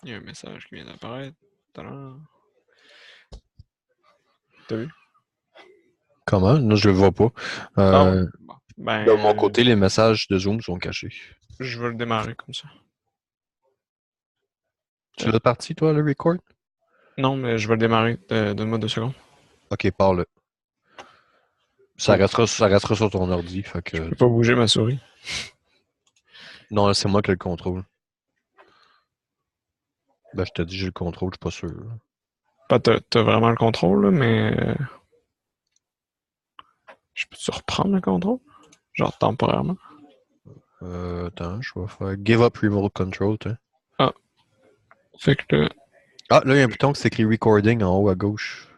Il y a un message qui vient d'apparaître. Tadam. T'as vu? Comment? Non, je le vois pas. Ah ouais. Euh, Bon. de mon Ben, côté, les messages de Zoom sont cachés. je vais le démarrer comme ça. Tu l'as parti, toi, le record? Non, mais je vais le démarrer. Donne-moi 2 secondes. Ok, parle. Oh, Ça restera sur ton ordi. Fait je que... peux pas bouger ma souris. Non, c'est moi qui ai le contrôle. Ben, je te dis, j'ai le contrôle, je suis pas sûr. Pas t'as vraiment le contrôle, là, mais je peux-tu reprendre le contrôle? Genre temporairement. Attends, je vais faire Give up remote control, t'sais. Ah, fait que là. Ah, là, il y a un bouton qui s'écrit recording en haut à gauche.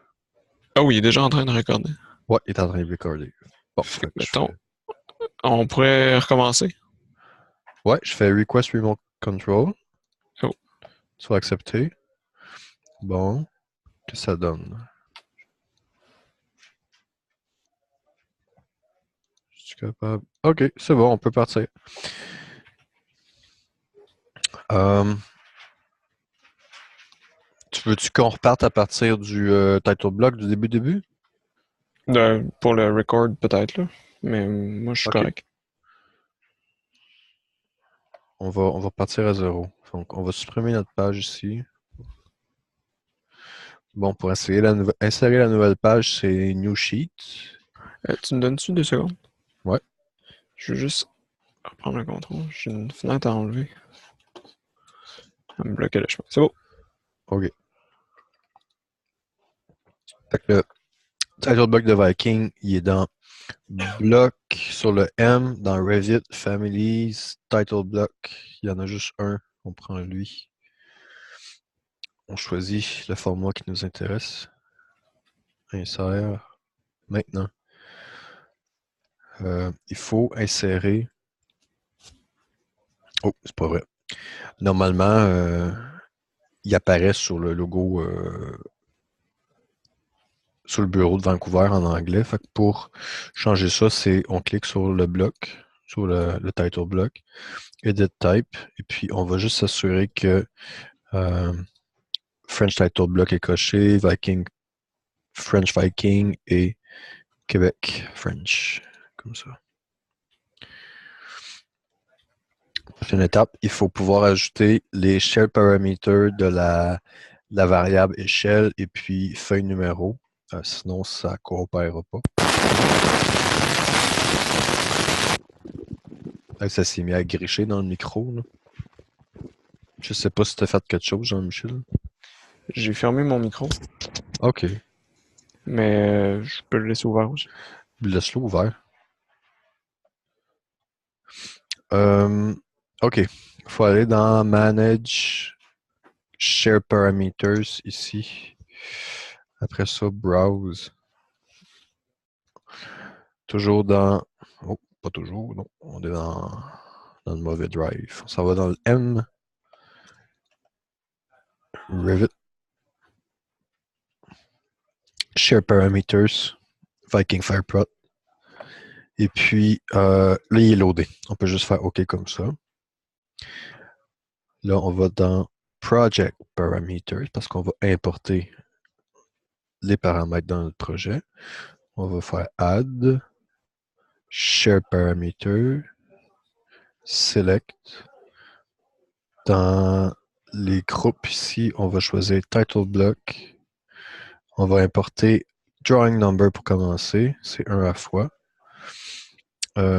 Ah oui, il est déjà en train de recorder. Ouais, il est en train de recorder. Bon, Fait fait que que je mettons, fais. on pourrait recommencer. Ouais, je fais request remote control. Oh, Tu vas accepter. Bon, qu'est-ce que ça donne? Je suis capable. Ok, c'est bon, on peut partir. Euh, Tu veux-tu qu'on reparte à partir du title block du début? pour le record peut-être là. Mais moi je suis Ok. correct. On va partir à zéro. Donc, on va supprimer notre page ici. Bon, pour insérer la nouvelle page, c'est New Sheet. Tu me donnes-tu 2 secondes? Ouais, Je veux juste reprendre le contrôle. J'ai une fenêtre à enlever. À me bloquer le chemin. C'est beau. ok. Fait que le title block de Viking, il est dans bloc sur le M, dans Revit, Families, title block. Il y en a juste un. On prend lui. On choisit le format qui nous intéresse. Insère. Maintenant. Il faut insérer. Oh, c'est pas vrai. Normalement, il apparaît sur le logo, sur le bureau de Vancouver en anglais. Fait que pour changer ça, on clique sur le bloc, sur le title block, Edit Type, et puis on va juste s'assurer que euh, French Title Block est coché, Viking, French Viking et Québec French. Comme ça. Prochaine étape, il faut pouvoir ajouter les shell parameters de la variable échelle et puis feuille numéro. Sinon, ça ne coopérera pas. Ça s'est mis à gricher dans le micro. Là. Je sais pas si tu as fait quelque chose, Jean-Michel. J'ai fermé mon micro, OK. mais je peux le laisser ouvert aussi. Laisse-le ouvert. Euh, OK. Il faut aller dans Manage Share Parameters ici. Après ça, Browse. Toujours dans. Oh, pas toujours, non. On est dans le mauvais drive. Ça va dans le M. Revit. Share Parameters. Viking Fireprot. Et puis, là, il est loadé. On peut juste faire OK comme ça. Là, on va dans Project Parameters parce qu'on va importer les paramètres dans notre projet. On va faire Add, Share Parameter, Select. Dans les groupes ici, on va choisir Title Block. On va importer Drawing Number pour commencer. C'est un à fois.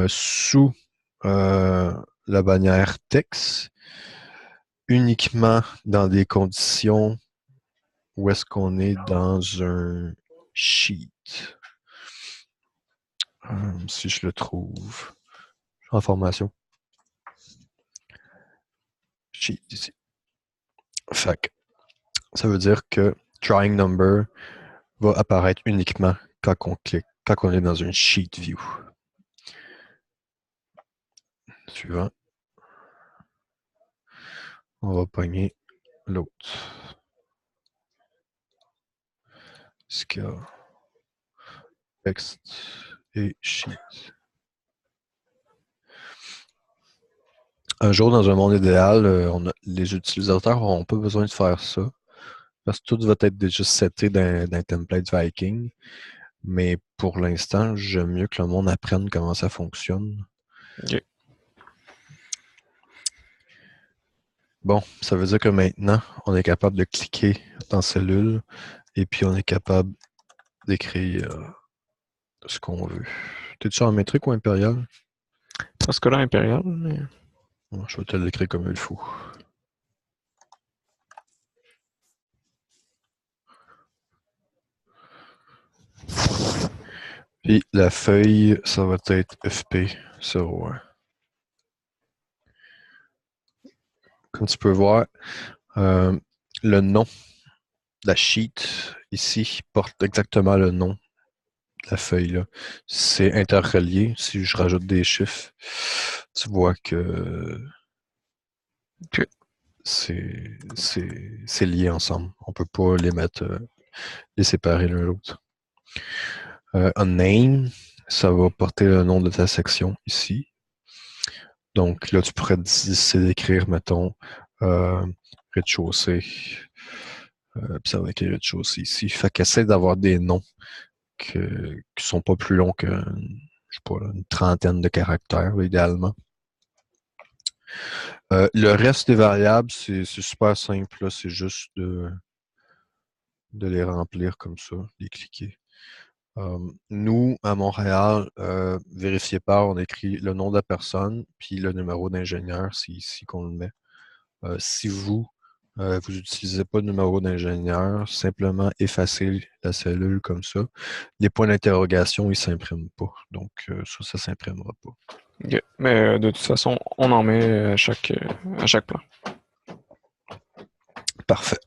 Sous la bannière texte, uniquement dans des conditions où est-ce qu'on est dans un sheet. Si je le trouve. En formation. Sheet ici. Fait que, ça veut dire que drawing number va apparaître uniquement quand on clique, quand on est dans une sheet view. Suivant. On va pogner l'autre. Scale. Text et sheet. Un jour, dans un monde idéal, les utilisateurs n'auront pas besoin de faire ça, parce que tout va être déjà seté dans template Viking. Mais pour l'instant, j'aime mieux que le monde apprenne comment ça fonctionne. Ok. Bon, ça veut dire que maintenant, on est capable de cliquer dans cellule et puis on est capable d'écrire ce qu'on veut. T'es-tu en métrique ou impérial? Dans ce cas-là, impérial, mais... Bon, je vais te l'écrire comme il faut. Puis la feuille, ça va être FP01. Comme tu peux voir, le nom de la sheet ici porte exactement le nom de la feuille là. C'est interrelié. Si je rajoute des chiffres, tu vois que Ok. c'est lié ensemble. On peut pas les mettre, les séparer l'un l'autre. Un name, ça va porter le nom de ta section ici. Donc là, tu pourrais décider d'écrire, mettons, rez-de-chaussée. Puis ça va écrire rez-de-chaussée ici. Fait qu'essaie d'avoir des noms qui sont pas plus longs que, je sais pas, une trentaine de caractères, là, idéalement. Le reste des variables, c'est super simple. C'est juste de les remplir comme ça, les cliquer. Nous, à Montréal, vérifiez pas, on écrit le nom de la personne, puis le numéro d'ingénieur, c'est ici qu'on le met. Si vous n'utilisez pas de numéro d'ingénieur, simplement effacez la cellule comme ça. Les points d'interrogation, ils ne s'impriment pas. Donc, ça ne s'imprimera pas. Ok. Mais de toute façon, on en met à chaque plan. Parfait.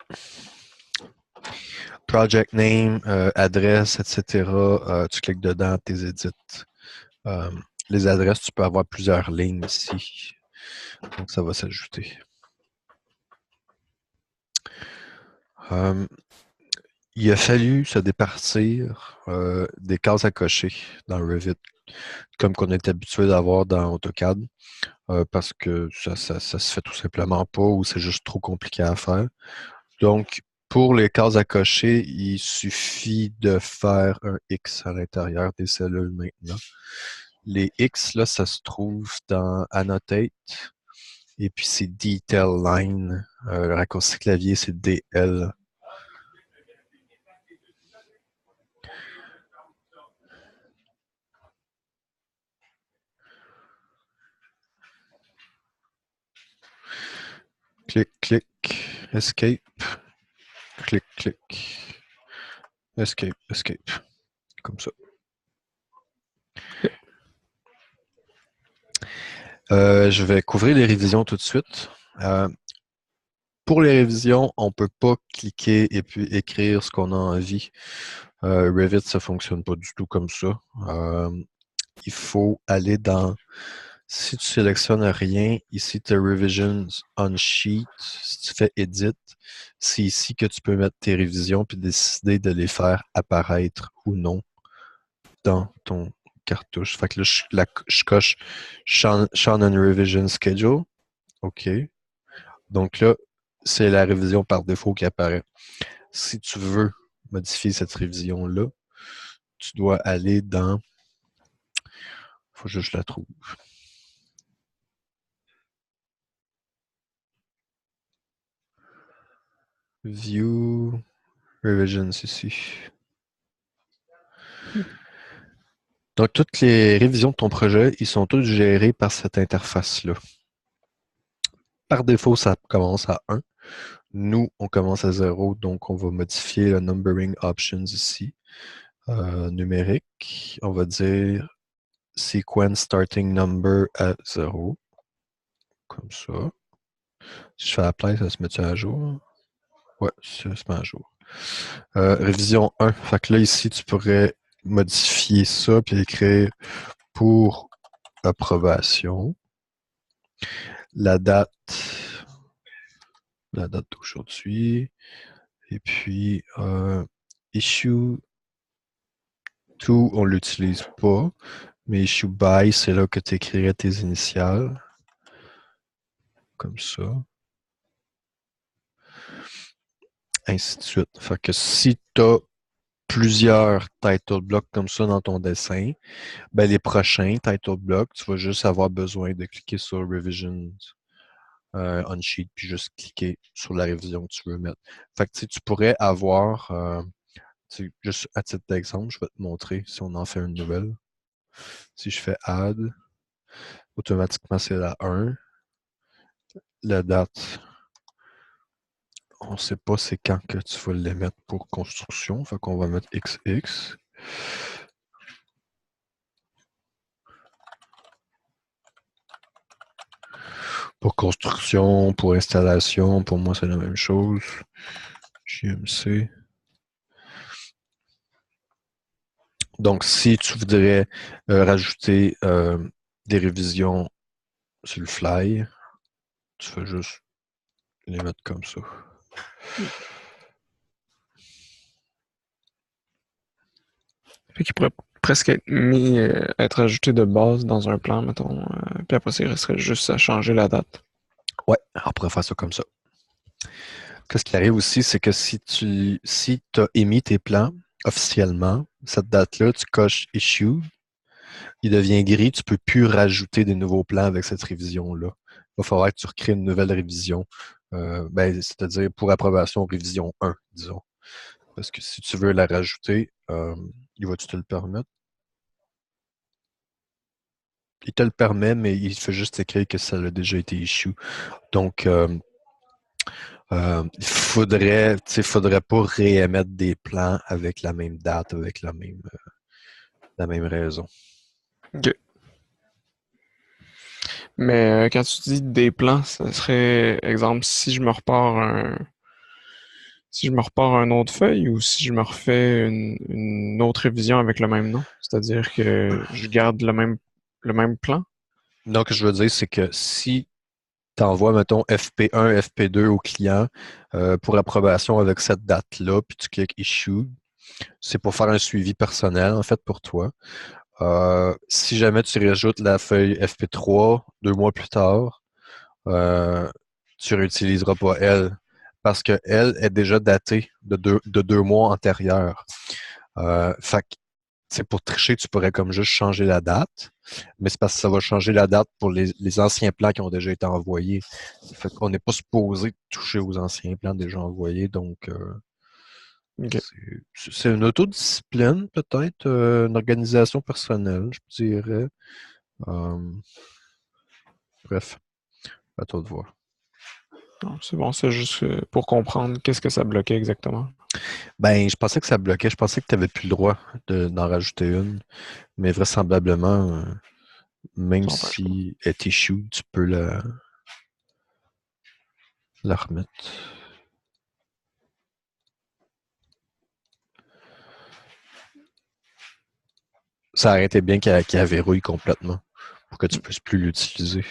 Project name, adresse, etc. Tu cliques dedans, tu les édites. Les adresses, tu peux avoir plusieurs lignes ici. Donc, ça va s'ajouter. Il a fallu se départir des cases à cocher dans Revit, comme qu'on est habitué d'avoir dans AutoCAD, parce que ça se fait tout simplement pas ou c'est juste trop compliqué à faire. Donc, pour les cases à cocher, il suffit de faire un X à l'intérieur des cellules maintenant. Les X, là, ça se trouve dans Annotate, et puis c'est Detail Line. Le raccourci clavier, c'est DL. Clic, clic, Escape. Clic, clic. Escape, escape. Comme ça. Je vais couvrir les révisions tout de suite. Pour les révisions, on ne peut pas cliquer et puis écrire ce qu'on a envie. Revit, ça ne fonctionne pas du tout comme ça. Il faut aller dans... Si tu sélectionnes rien, ici tu as Revisions on Sheet. Si tu fais Edit, c'est ici que tu peux mettre tes révisions puis décider de les faire apparaître ou non dans ton cartouche. Fait que là, je coche Shown and Revision Schedule. OK. Donc là, c'est la révision par défaut qui apparaît. Si tu veux modifier cette révision-là, tu dois aller dans... Il faut juste que je la trouve. View, Revisions ici. Donc, toutes les révisions de ton projet, ils sont toutes gérées par cette interface-là. Par défaut, ça commence à 1. Nous, on commence à 0, donc on va modifier le numbering options ici. Numérique, on va dire sequence starting number à 0. Comme ça. Si je fais apply, ça se met à jour? Ouais, ça se met à jour. Révision 1. Fait que là, ici, tu pourrais modifier ça puis écrire pour approbation. La date d'aujourd'hui. Et puis, issue to, on ne l'utilise pas. Mais issue by, c'est là que tu écrirais tes initiales. comme ça. Ainsi de suite. Fait que si tu as plusieurs title blocks comme ça dans ton dessin, ben les prochains title blocks, tu vas juste avoir besoin de cliquer sur Revisions on Sheet, puis juste cliquer sur la révision que tu veux mettre. Fait que tu pourrais avoir, juste à titre d'exemple, je vais te montrer si on en fait une nouvelle. Si je fais Add, automatiquement c'est la 1. La date, on ne sait pas c'est quand que tu vas les mettre pour construction. Fait qu'on va mettre XX. Pour construction, pour installation, pour moi c'est la même chose. JMC. Donc si tu voudrais rajouter des révisions sur le fly, tu fais juste les mettre comme ça. Fait qu'il pourrait presque être mis, être ajouté de base dans un plan, mettons. Puis après, il resterait juste à changer la date. Ouais, on pourrait faire ça comme ça. Ce qui arrive aussi, c'est que si tu as émis tes plans officiellement, cette date-là, tu coches Issue, il devient gris, tu ne peux plus rajouter des nouveaux plans avec cette révision-là. Il va falloir que tu recrées une nouvelle révision, c'est-à-dire pour approbation révision 1, disons. Parce que si tu veux la rajouter, il va-tu te le permettre? Il te le permet, mais il fait juste écrire que ça a déjà été issue. Donc, il faudrait pas réémettre des plans avec la même date, avec la même raison. OK. Mais quand tu dis des plans, ça serait, exemple, si je me repars un autre feuille ou si je me refais une autre révision avec le même nom. C'est-à-dire que je garde le même plan. Donc, je veux dire, c'est que si tu envoies, mettons, FP1, FP2 au client pour approbation avec cette date-là, puis tu cliques Issue, c'est pour faire un suivi personnel, en fait, pour toi. Si jamais tu rajoutes la feuille FP3 2 mois plus tard, tu ne réutiliseras pas elle parce qu'elle est déjà datée de 2 mois antérieurs. Fait que, pour tricher, tu pourrais comme juste changer la date, mais c'est parce que ça va changer la date pour les anciens plans qui ont déjà été envoyés. Fait qu'on n'est pas supposé toucher aux anciens plans déjà envoyés, donc OK. c'est une autodiscipline, peut-être, une organisation personnelle, je dirais. Bref, à toi de voir. Non, c'est bon, c'est juste pour comprendre qu'est-ce que ça bloquait exactement. Ben, je pensais que ça bloquait. Je pensais que tu n'avais plus le droit d'en rajouter une. Mais vraisemblablement, même Ça n'empêche pas. si elle est issue, tu peux la remettre. Ça aurait été bien qu'elle verrouille complètement pour que tu ne puisses plus l'utiliser.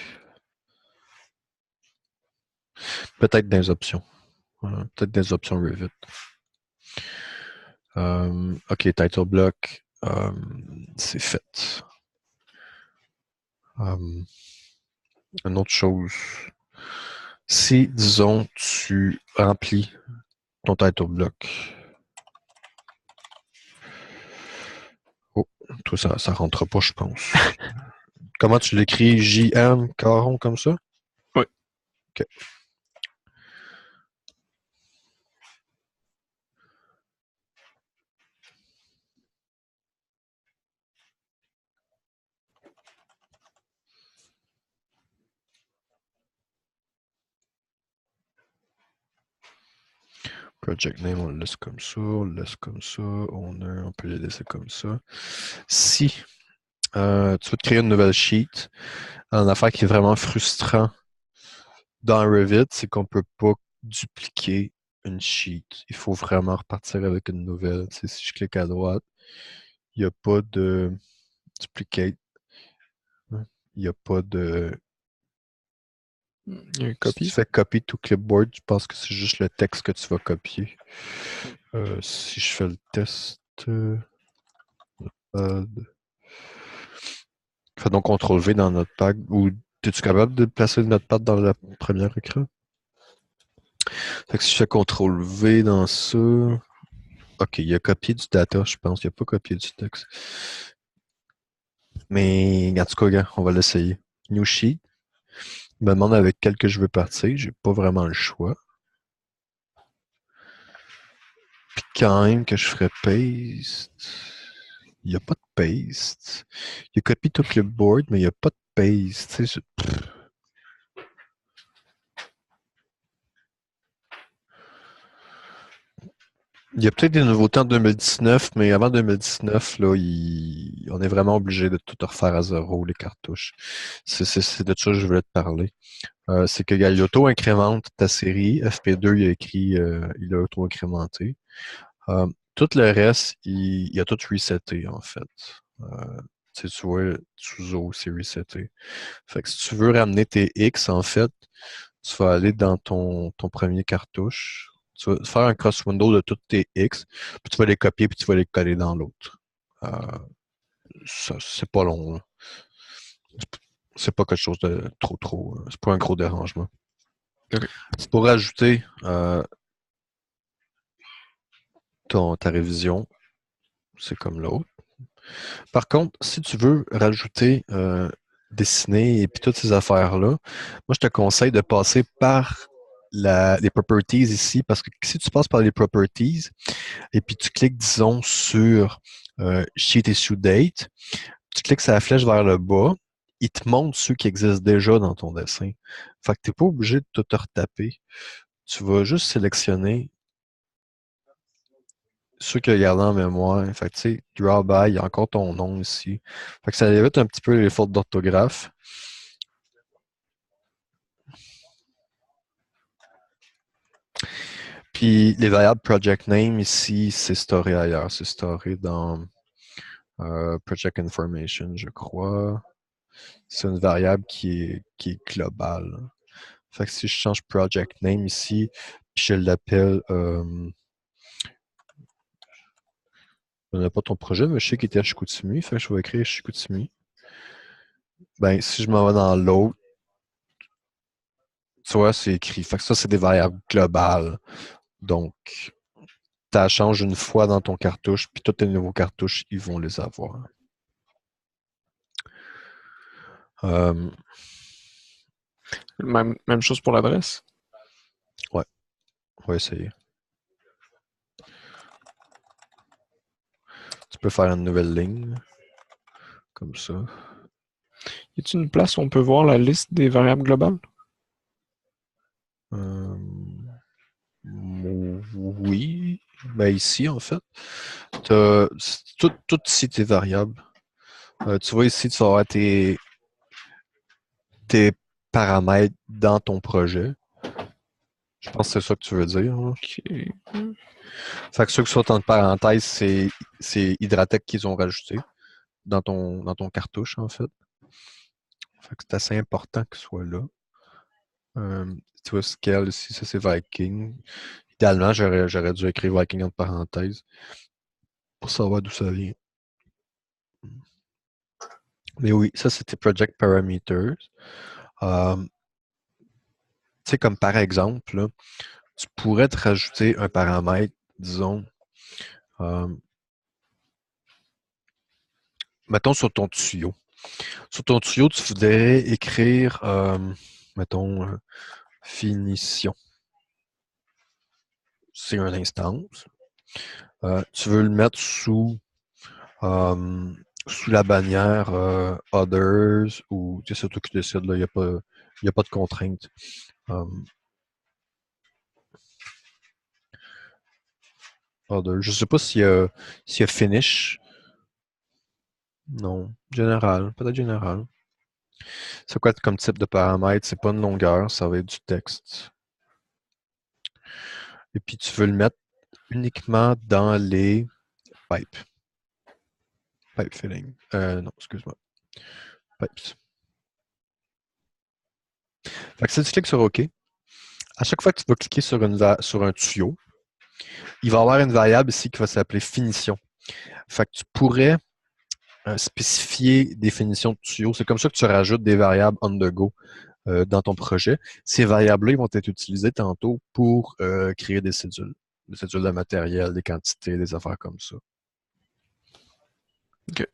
Peut-être dans les options. Peut-être des options Revit. OK, title block. C'est fait. Une autre chose. Si, disons, tu remplis ton title block. Oh, toi, ça rentre pas, je pense. Comment tu l'écris? JM, caron, comme ça? Oui. OK. Project name, on le laisse comme ça, on le laisse comme ça, on peut les laisser comme ça. Si tu veux te créer une nouvelle sheet, une affaire qui est vraiment frustrant dans Revit, c'est qu'on ne peut pas dupliquer une sheet. Il faut vraiment repartir avec une nouvelle. Si je clique à droite, il n'y a pas de duplicate. Il n'y a pas de. Il y a une Si tu copie. fais copy to clipboard, je pense que c'est juste le texte que tu vas copier. Si je fais le test. Fais donc CTRL-V dans Notepad ou Es-tu capable de placer le notepad dans le premier écran? Fait que si je fais CTRL-V dans ça... OK, il a copié du data, je pense. Il n'a pas copié du texte. Mais en tout cas, gars, on va l'essayer. New sheet. Il me demande avec quel que je veux partir. J'ai pas vraiment le choix. Puis quand même que je ferais paste. Il n'y a pas de paste. Il a copié tout clipboard, mais il n'y a pas de paste. Tu sais, il y a peut-être des nouveautés en 2019, mais avant 2019, là, on est vraiment obligé de tout refaire à zéro, les cartouches. C'est de ça que je voulais te parler. C'est que il auto-incrémente ta série. FP2, il a écrit, il a auto-incrémenté. Tout le reste, il a tout reseté, en fait. Tu vois, Tuzo, c'est reseté. Fait que si tu veux ramener tes X, en fait, tu vas aller dans ton premier cartouche. Tu vas faire un cross-window de toutes tes X, puis tu vas les copier, puis tu vas les coller dans l'autre. Ça, c'est pas long, là. C'est pas quelque chose de trop. C'est pas un gros dérangement. Ok. C'est pour ajouter ta révision. C'est comme l'autre. Par contre, si tu veux rajouter dessiner et puis toutes ces affaires-là, moi, je te conseille de passer par les properties ici, parce que si tu passes par les properties et puis tu cliques, disons, sur Sheet Issue Date, tu cliques sur la flèche vers le bas, il te montre ceux qui existent déjà dans ton dessin. Fait que tu n'es pas obligé de tout te retaper. Tu vas juste sélectionner ceux que gardé en mémoire. Fait que, tu sais, draw by, il y a encore ton nom ici. Fait que ça évite un petit peu les fautes d'orthographe. Puis les variables project name ici, c'est storé ailleurs. C'est storé dans project information, je crois. C'est une variable qui est globale. Fait que si je change project name ici, puis je l'appelle je n'ai pas ton projet, mais je sais qu'il était à Chicoutimi, fait que je vais écrire Chicoutimi. Ben, si je m'en vais dans l'autre, tu vois, c'est écrit. Fait que ça, c'est des variables globales. Donc, tu la changes une fois dans ton cartouche, puis tous tes nouveaux cartouches, ils vont les avoir. Euh, Même chose pour l'adresse. ouais, on va essayer. Tu peux faire une nouvelle ligne, comme ça. Y a-t-il une place où on peut voir la liste des variables globales? Euh, oui. Ben ici, en fait, tout ici tes variables. Tu vois ici, tu vas avoir tes paramètres dans ton projet. Je pense que c'est ça que tu veux dire. Hein. Ok. Fait que ceux qui sont entre parenthèses, c'est Hydratec qu'ils ont rajouté dans ton cartouche, en fait. Fait que c'est assez important que ce soit là. Tu vois, Scale ici, ça c'est Viking. Idéalement, j'aurais dû écrire Viking entre parenthèses pour savoir d'où ça vient. Mais oui, ça c'était Project Parameters. Tu sais, comme par exemple, là, tu pourrais te rajouter un paramètre, disons, mettons sur ton tuyau. Sur ton tuyau, tu voudrais écrire, mettons, finition. C'est une instance. Tu veux le mettre sous la bannière Others ou c'est toi qui décides, il n'y a pas de contrainte. Others. Je ne sais pas s'il y a Finish. Non. Général. Peut-être général. C'est quoi comme type de paramètre? C'est pas une longueur, ça va être du texte. Et puis tu veux le mettre uniquement dans les pipes. Pipe filling. Non, excuse-moi. Pipes. Fait que si tu cliques sur OK, à chaque fois que tu vas cliquer sur un tuyau, il va y avoir une variable ici qui va s'appeler finition. Fait que tu pourrais spécifier définition de tuyau. C'est comme ça que tu rajoutes des variables on the go dans ton projet. Ces variables-là ils vont être utilisées tantôt pour créer des cédules. Des cédules de matériel, des quantités, des affaires comme ça. OK.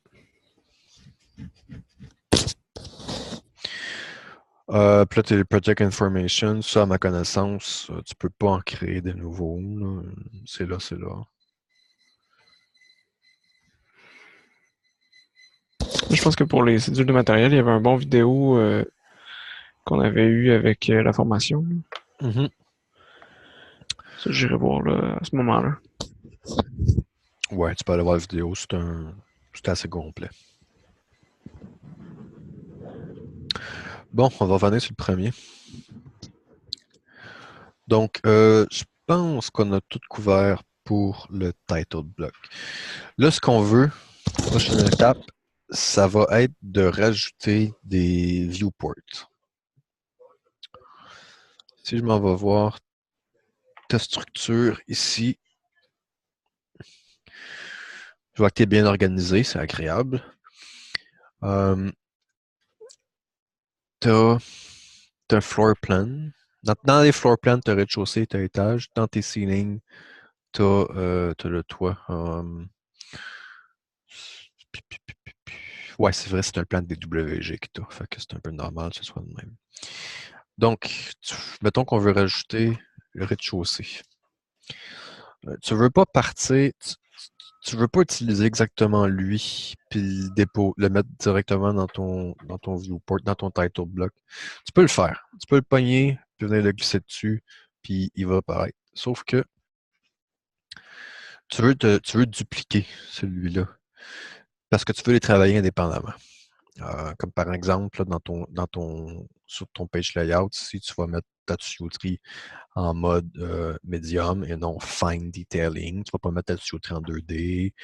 Puis là, tes project information, ça, à ma connaissance, tu peux pas en créer de nouveaux. Là. C'est là, c'est là. Je pense que pour les cédules de matériel, il y avait un bon vidéo qu'on avait eu avec la formation. Mm-hmm. Ça, j'irai voir là, à ce moment-là. Ouais, tu peux aller voir la vidéo, c'est assez complet. Bon, on va revenir sur le premier. Donc, je pense qu'on a tout couvert pour le title block. Là, ce qu'on veut, prochaine étape, ça va être de rajouter des viewports. Si je m'en vais voir ta structure ici, je vois que tu es bien organisé, c'est agréable. Tu as un floor plan. Dans les floor plans, tu as rez-de-chaussée, tu as étage. Dans tes ceilings, tu as le toit. Ouais, c'est vrai, c'est un plan de DWG que tu as. Fait que c'est un peu normal que ce soit le même. Donc, mettons qu'on veut rajouter le rez-de-chaussée. Tu veux pas partir, tu veux pas utiliser exactement lui, puis le mettre directement dans ton viewport, dans ton title block. Tu peux le faire. Tu peux le pogner, puis venir le glisser dessus, puis il va apparaître. Sauf que tu veux dupliquer celui-là. Parce que tu veux les travailler indépendamment. Comme par exemple, là, sur ton page layout, si tu vas mettre ta tuyauterie en mode médium et non fine detailing, tu ne vas pas mettre ta tuyauterie en 2D.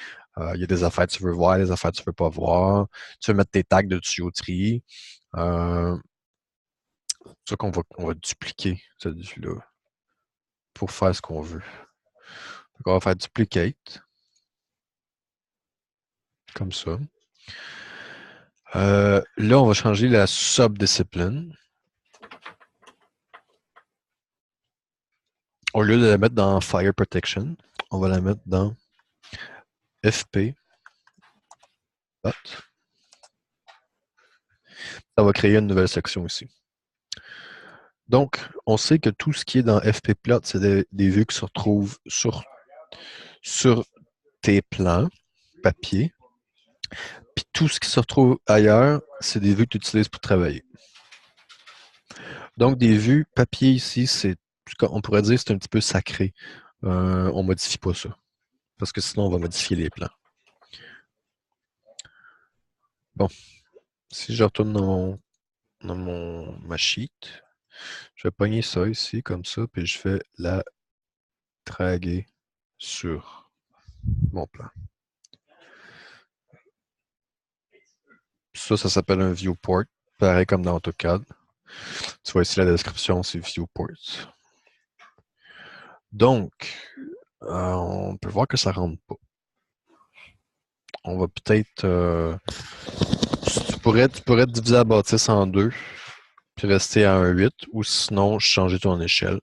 Il y a des affaires que tu veux voir, des affaires que tu ne veux pas voir. Tu veux mettre tes tags de tuyauterie. C'est ça qu'on va dupliquer celui-là pour faire ce qu'on veut. Donc, on va faire duplicate. Comme ça. Là, on va changer la subdiscipline. Au lieu de la mettre dans Fire Protection, on va la mettre dans FP. Ça va créer une nouvelle section ici. Donc, on sait que tout ce qui est dans FPplot, c'est des vues qui se retrouvent sur tes plans papier. Puis tout ce qui se retrouve ailleurs, c'est des vues que tu utilises pour travailler. Donc, des vues papier ici, on pourrait dire que c'est un petit peu sacré. On ne modifie pas ça. Parce que sinon, on va modifier les plans. Bon. Si je retourne dans ma sheet, je vais pogner ça ici, comme ça, puis je vais la draguer sur mon plan. Ça s'appelle un viewport, pareil comme dans AutoCAD. Tu vois ici la description, c'est viewport. Donc, on peut voir que ça ne rentre pas. On va peut-être... tu pourrais diviser la bâtisse en deux, puis rester à 1,8, ou sinon changer ton échelle.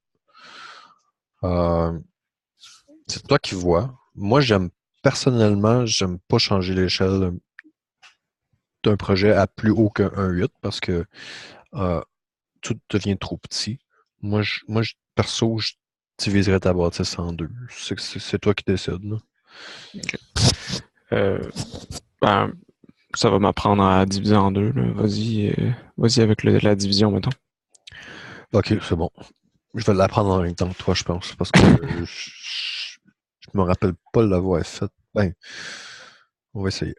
C'est toi qui vois. Moi, personnellement, j'aime pas changer l'échelle d'un projet à plus haut qu'un 1,8 parce que tout devient trop petit. Moi, perso, je diviserais ta bâtisse en deux. C'est toi qui décides. Là. Okay. Ben, ça va m'apprendre à diviser en deux. Vas-y avec la division, mettons. Ok, c'est bon. Je vais l'apprendre en même temps que toi, je pense, parce que je me rappelle pas l'avoir fait. Ben, on va essayer.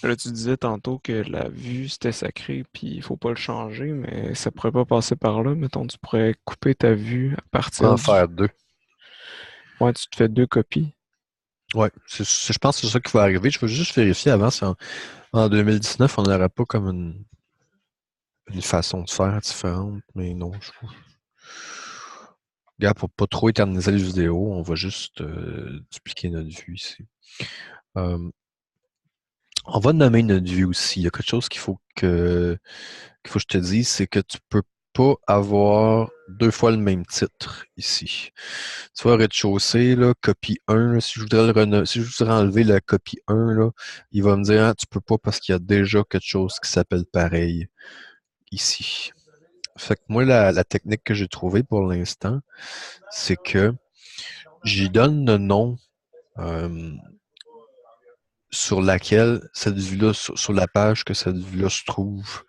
Là, tu disais tantôt que la vue, c'était sacré, puis il faut pas le changer, mais ça pourrait pas passer par là. Mettons, tu pourrais couper ta vue à partir En faire deux. Ouais, tu te fais deux copies. Ouais, je pense que c'est ça qui va arriver. Je veux juste vérifier avant si en 2019, on n'aurait pas comme une façon de faire différente, mais non, je trouve. Regarde, pour pas trop éterniser la vidéo, on va juste dupliquer notre vue ici. Euh, on va nommer notre vue aussi. Il y a quelque chose qu'il faut que je te dise, c'est que tu peux pas avoir deux fois le même titre ici. Tu vois, rez-de-chaussée, là, copie 1, là, si je voudrais si je voudrais enlever la copie 1, là, il va me dire, ah, tu peux pas parce qu'il y a déjà quelque chose qui s'appelle pareil ici. Fait que moi, la technique que j'ai trouvée pour l'instant, c'est que j'y donne le nom euh, sur laquelle cette vue-là, sur la page que cette vue-là se trouve.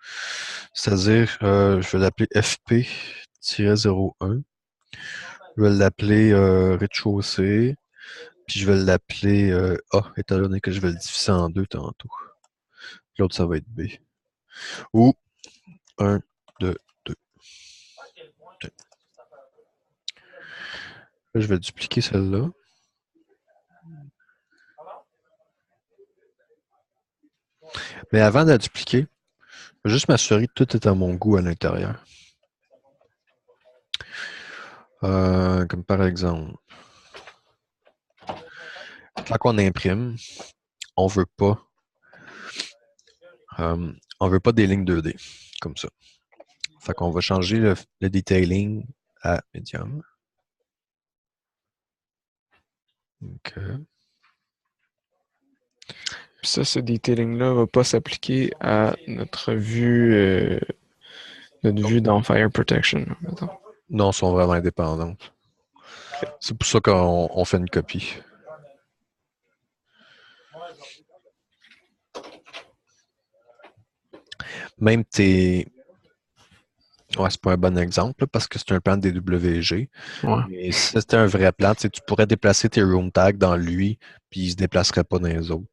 C'est-à-dire, je vais l'appeler FP-01. Je vais l'appeler rez-de-chaussée. Puis je vais l'appeler A, étant donné que je vais le diviser en deux tantôt. L'autre, ça va être B. Ou 1, 2, 2. Là, je vais dupliquer celle-là. Mais avant de la dupliquer, je vais juste m'assurer que tout est à mon goût à l'intérieur. Comme par exemple, quand on imprime, on veut pas on veut pas des lignes 2D, comme ça. Fait qu'on va changer le detailing à medium. OK. Puis ça, ce detailing-là va pas s'appliquer à notre Non, vue dans Fire Protection, mettons. non, sont vraiment indépendantes. Ok. C'est pour ça qu'on fait une copie. Même tes. Ouais, c'est pas un bon exemple là, parce que c'est un plan DWG. Ouais. Mais si c'était un vrai plan, tu pourrais déplacer tes room tags dans lui, puis il se déplacerait pas dans les autres.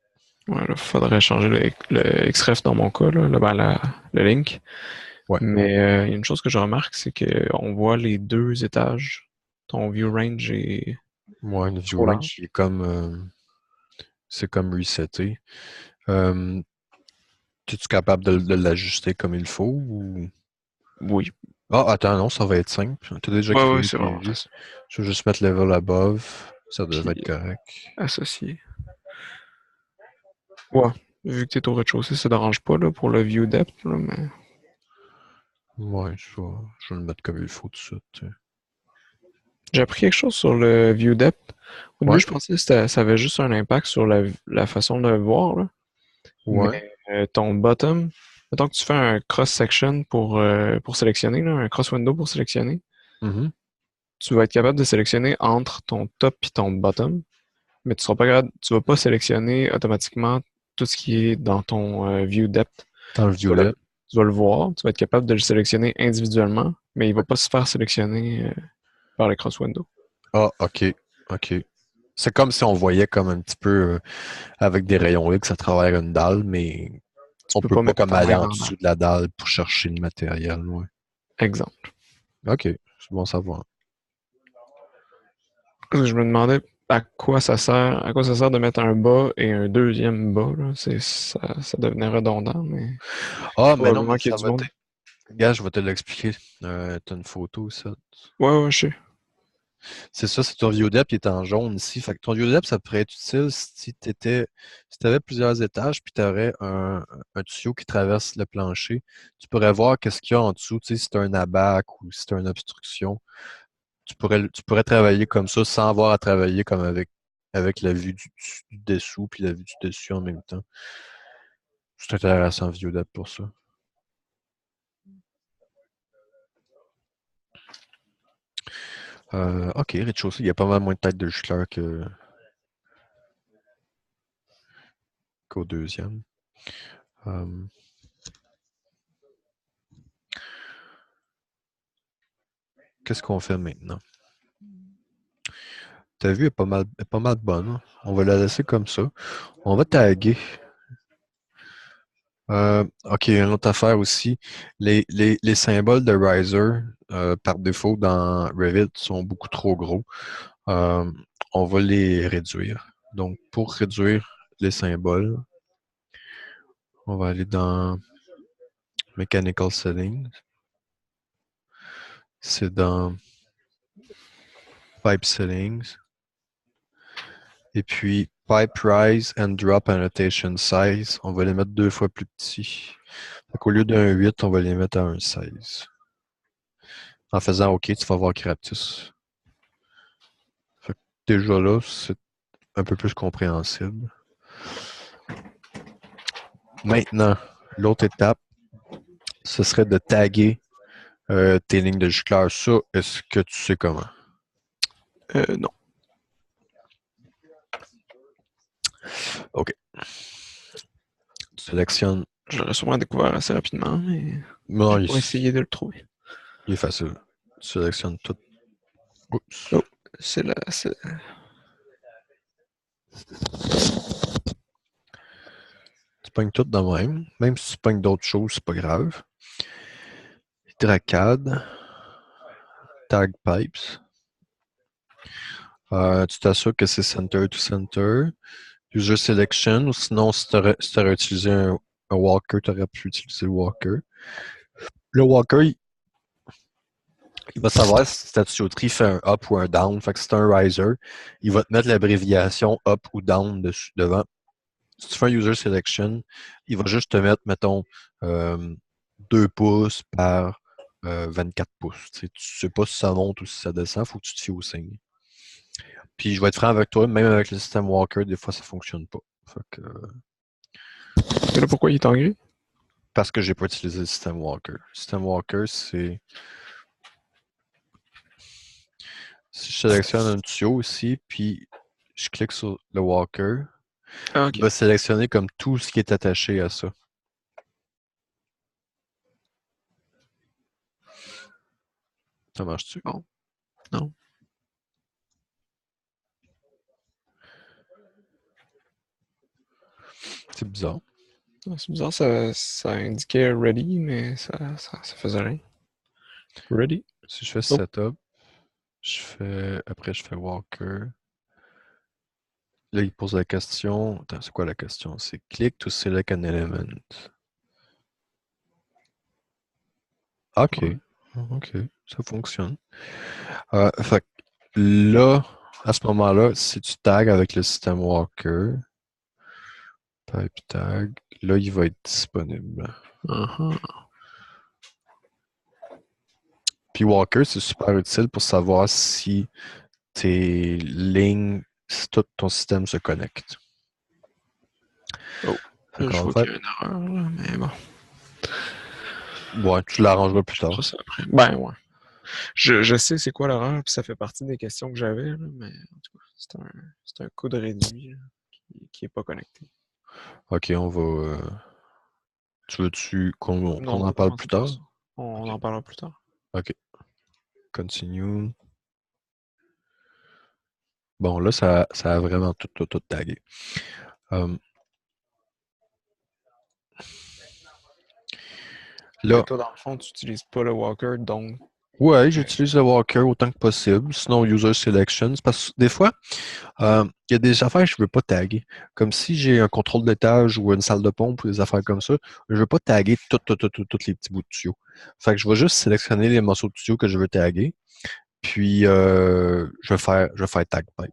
Ouais, là, faudrait changer le XREF dans mon cas, là, le link. Ouais. Mais il y a une chose que je remarque, c'est qu'on voit les deux étages. Ton view range est Ouais, le view trop range, large. il est comme c'est comme reseté. Euh, Es-tu capable de l'ajuster comme il faut ou. Oui. Ah, attends, non, ça va être simple. Tu as déjà Ouais, ouais, créé c'est tes vraiment vues. facile. Je vais juste mettre level above. Ça devrait Puis être correct. associé. Ouais. Vu que t'es au rez-de-chaussée, ça dérange pas là, pour le view depth, là, mais Ouais, je vais le mettre comme il faut tout de suite. j'ai appris quelque chose sur le view depth. Au début, Ouais, je pensais que ça avait juste un impact sur la façon de le voir, là. Mais ouais. ton bottom, mettons que tu fais un cross-section pour sélectionner, là, un cross-window pour sélectionner, Mhm. tu vas être capable de sélectionner entre ton top et ton bottom, mais tu seras pas capable, tu vas pas sélectionner automatiquement tout ce qui est dans ton view depth. Dans le Tu vas le, violet. tu vas le voir, tu vas être capable de le sélectionner individuellement, mais il va Ouais. pas se faire sélectionner par le cross-window. Ah, ok. Ok. C'est comme si on voyait comme un petit peu avec des rayons X à travers une dalle, mais Tu on peux peut pas pas mettre comme ta aller main en dans la dessous de la dalle pour chercher le matériel. Ouais. exemple. Ok, c'est bon à savoir. Parce que je me demandais à quoi ça sert de mettre un bas et un deuxième bas, là. Ça devenait redondant, mais Ah, mais non, probablement mais qu'il y a ça du va te. monde. Gars, je vais te l'expliquer. T'as une photo, ça. Ouais, ouais, je sais. C'est ça, c'est ton viewdep qui est en jaune ici. Fait que ton viewdep, ça pourrait être utile si tu avais plusieurs étages puis tu aurais un tuyau qui traverse le plancher. Tu pourrais voir qu'est-ce qu'il y a en dessous, tu sais, si tu un abac ou si tu une obstruction. Tu pourrais travailler comme ça sans avoir à travailler comme avec la vue du dessous puis la vue du dessus en même temps. C'est intéressant, viewdep pour ça. OK, rez-de-chaussée, il y a pas mal moins de têtes de Schiller qu'au deuxième. Euh, Qu'est-ce qu'on fait maintenant? Ta vue est pas mal bonne. On va la laisser comme ça. On va taguer. OK, une autre affaire aussi. Les symboles de riser, par défaut dans Revit, sont beaucoup trop gros. Euh, on va les réduire. Donc, pour réduire les symboles, on va aller dans Mechanical Settings. C'est dans pipe settings. Et puis, pipe rise and drop annotation size, on va les mettre 2 fois plus petits. Au lieu d'un 8, on va les mettre à un 16. En faisant OK, tu vas voir qu'ils rapetissent. Déjà là, c'est un peu plus compréhensible. Maintenant, l'autre étape, ce serait de taguer tes lignes de gicleur. Ça, est-ce que tu sais comment? Non. OK. Tu sélectionnes. Je l'aurais sûrement découvert assez rapidement, mais Non, je vais essayer de le trouver. il est facile. Tu sélectionnes tout. Oups. Oh, c'est la. Tu pognes tout de même. Même si tu pognes d'autres choses, c'est pas grave. Hydracad. Tag pipes. Tu t'assures que c'est center to center. User selection, ou sinon, si tu aurais utilisé un walker, tu aurais pu utiliser le walker. Le walker, il va savoir si ta tuyauterie fait un up ou un down. Fait que si c'est un riser, il va te mettre l'abréviation up ou down dessus, devant. Si tu fais un user selection, il va juste te mettre, mettons, 2 pouces par 24 pouces. Tu sais pas si ça monte ou si ça descend, il faut que tu te fies au signe. Puis je vais être franc avec toi, même avec le système Walker, des fois ça fonctionne pas. Fait que, Et là, pourquoi il est en gris? parce que j'ai pas utilisé le système Walker. Le système Walker, c'est. Si je sélectionne un tuyau ici, puis je clique sur le Walker, Ah, il ok. va sélectionner comme tout ce qui est attaché à ça. Ça marche-tu? Bon, non. C'est bizarre. C'est bizarre, ça indiquait ready, mais ça faisait rien. Ready? Si je fais Oh, Setup, après je fais Walker. Là, il pose la question. Attends, c'est quoi la question? C'est click to select an element. OK. ouais. OK. Ça fonctionne. Fait que là, à ce moment-là, si tu tags avec le système Walker, pipe tag, là, il va être disponible. Uh-huh. Puis Walker, c'est super utile pour savoir si tes lignes, si tout ton système se connecte. Oh, Fait je qu'en vois qu'il fait, y a une erreur, là, mais bon, ouais, tu l'arrangeras plus je ferai tard. ça après. Ben, ouais. Je sais c'est quoi l'erreur, puis ça fait partie des questions que j'avais, là, mais en tout cas, c'est un code réduit là, qui est pas connecté. OK, on va. Tu veux-tu qu'on Non, en non, parle plus tranquille pas tard? ça. On OK. en parlera plus tard. OK. Continue. Bon, là, ça a vraiment tout tagué. Et Là, toi, dans le fond, tu n'utilises pas le walker, donc. ouais, j'utilise le Walker autant que possible. Sinon, User Selections. Parce que des fois, il y a des affaires que je ne veux pas taguer. Comme si j'ai un contrôle d'étage ou une salle de pompe ou des affaires comme ça, je ne veux pas taguer tous les petits bouts de tuyau. Fait que je vais juste sélectionner les morceaux de tuyau que je veux taguer. Puis, je vais faire tag pipe.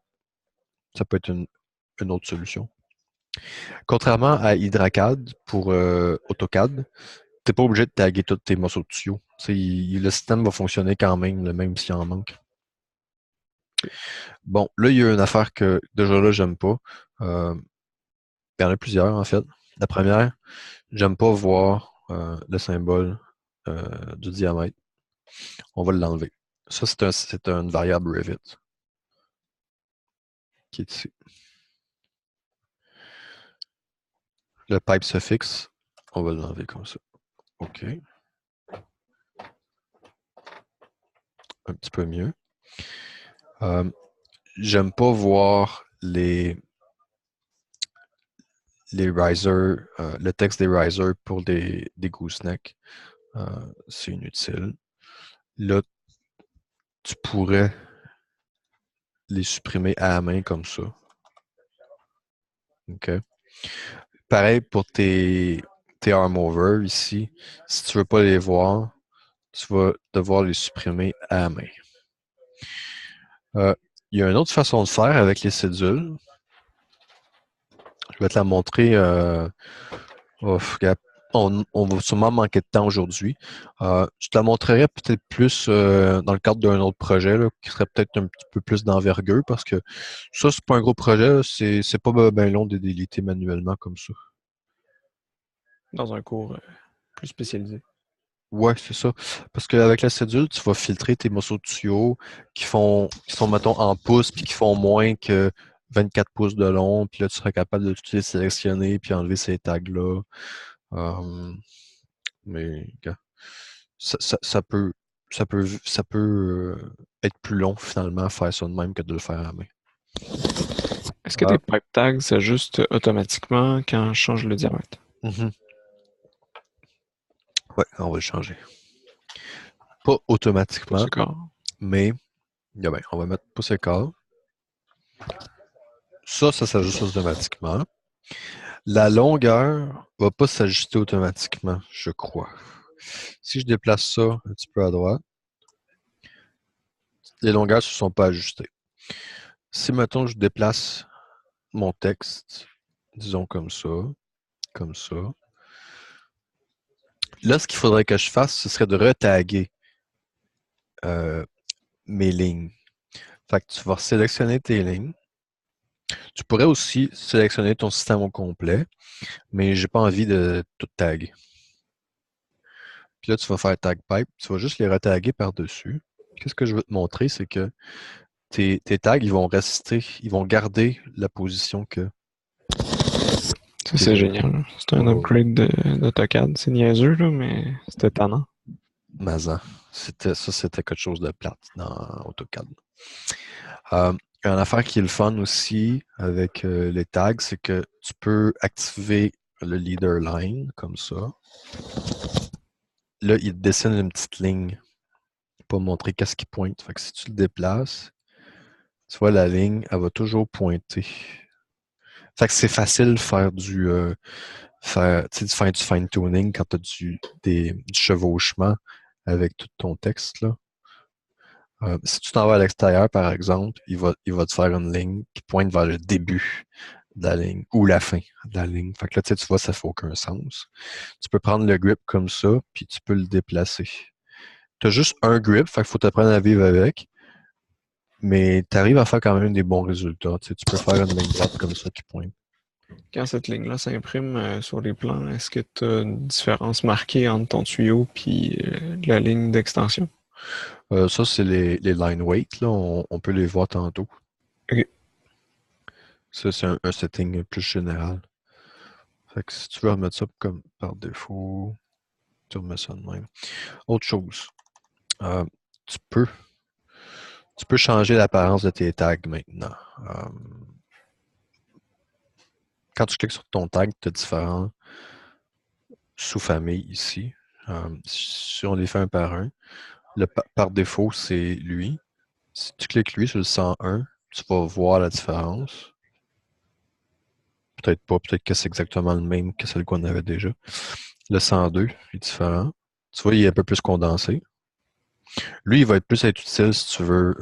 Ça peut être une autre solution. Contrairement à HydraCAD pour AutoCAD, tu n'es pas obligé de taguer tous tes morceaux de tuyau. Le système va fonctionner quand même, même s'il en manque. Bon, là, il y a une affaire que déjà là, j'aime pas. Euh, il y en a plusieurs, en fait. La première, j'aime pas voir le symbole du diamètre. On va l'enlever. Ça, c'est une variable Revit qui est ici. Le pipe suffix, on va l'enlever comme ça. OK. Un petit peu mieux. J'aime pas voir les risers, le texte des risers pour des goosenecks. C'est inutile. Là, tu pourrais les supprimer à la main comme ça. OK. Pareil pour tes arm over ici. Si tu veux pas les voir, tu vas devoir les supprimer à la main. Euh, il y a une autre façon de faire avec les cédules. Je vais te la montrer. Regarde, on va sûrement manquer de temps aujourd'hui. Je te la montrerai peut-être plus dans le cadre d'un autre projet là, qui serait peut-être un petit peu plus d'envergure parce que ça, c'est pas un gros projet. Là, c'est pas bien long de déliter manuellement comme ça. Dans un cours plus spécialisé. Ouais, c'est ça. Parce qu'avec la cédule, tu vas filtrer tes morceaux de tuyaux qui sont, mettons, en pouces, puis qui font moins que 24 pouces de long, puis là, tu seras capable de tous les sélectionner, puis enlever ces tags-là. Euh, mais, gars, ça peut, être plus long, finalement, faire ça de même que de le faire à la main. Est-ce que Euh, tes pipe tags s'ajustent automatiquement quand je change le diamètre? mhm. Ouais, on va le changer. Pas automatiquement, Pouce quart. mais, on va mettre pouce écart. Ça s'ajuste automatiquement. La longueur va pas s'ajuster automatiquement, je crois. Si je déplace ça un petit peu à droite, les longueurs ne se sont pas ajustées. Si, mettons, je déplace mon texte, disons comme ça, là, ce qu'il faudrait que je fasse, ce serait de retaguer euh, mes lignes. Fait que tu vas sélectionner tes lignes. Tu pourrais aussi sélectionner ton système au complet, mais j'ai pas envie de tout taguer. Puis là, tu vas faire tag pipe, tu vas juste les retaguer par-dessus. Qu'est-ce que je veux te montrer, c'est que tes tags, ils vont rester, ils vont garder la position que Ça, tu c'est les as. génial. C'est un Oh, upgrade d'AutoCAD. C'est niaiseux, là, mais c'était étonnant. Mazan. C'était quelque chose de plate dans AutoCAD. Euh, une affaire qui est le fun aussi avec les tags, c'est que tu peux activer le leader line comme ça. Là, il te dessine une petite ligne pour montrer qu'est-ce qui pointe. Fait que si tu le déplaces, tu vois, la ligne, elle va toujours pointer. Fait que c'est facile de faire du fine-tuning quand tu as du chevauchement avec tout ton texte, là. Si tu t'en vas à l'extérieur, par exemple, il va te faire une ligne qui pointe vers le début de la ligne ou la fin de la ligne. Fait que là, tu vois, ça fait aucun sens. Tu peux prendre le grip comme ça, puis tu peux le déplacer. Tu as juste un grip, fait qu'il faut t'apprendre à vivre avec, mais tu arrives à faire quand même des bons résultats. Tu peux faire une ligne droite comme ça qui pointe. Quand cette ligne-là s'imprime sur les plans, est-ce que tu as une différence marquée entre ton tuyau et la ligne d'extension? Ça, c'est les line weight, là. On peut les voir tantôt. Ok. Ça, c'est un setting plus général. Fait que si tu veux remettre ça comme par défaut, tu remets ça de même. Autre chose, euh, tu peux, tu peux changer l'apparence de tes tags maintenant. Euh, Quand tu cliques sur ton tag, tu as différents sous-familles ici. Si on les fait un par un, par défaut, c'est lui. Si tu cliques lui sur le 101, tu vas voir la différence. Peut-être pas, peut-être que c'est exactement le même que celui qu'on avait déjà. Le 102 est différent. Tu vois, il est un peu plus condensé. Lui, il va être plus être utile si tu veux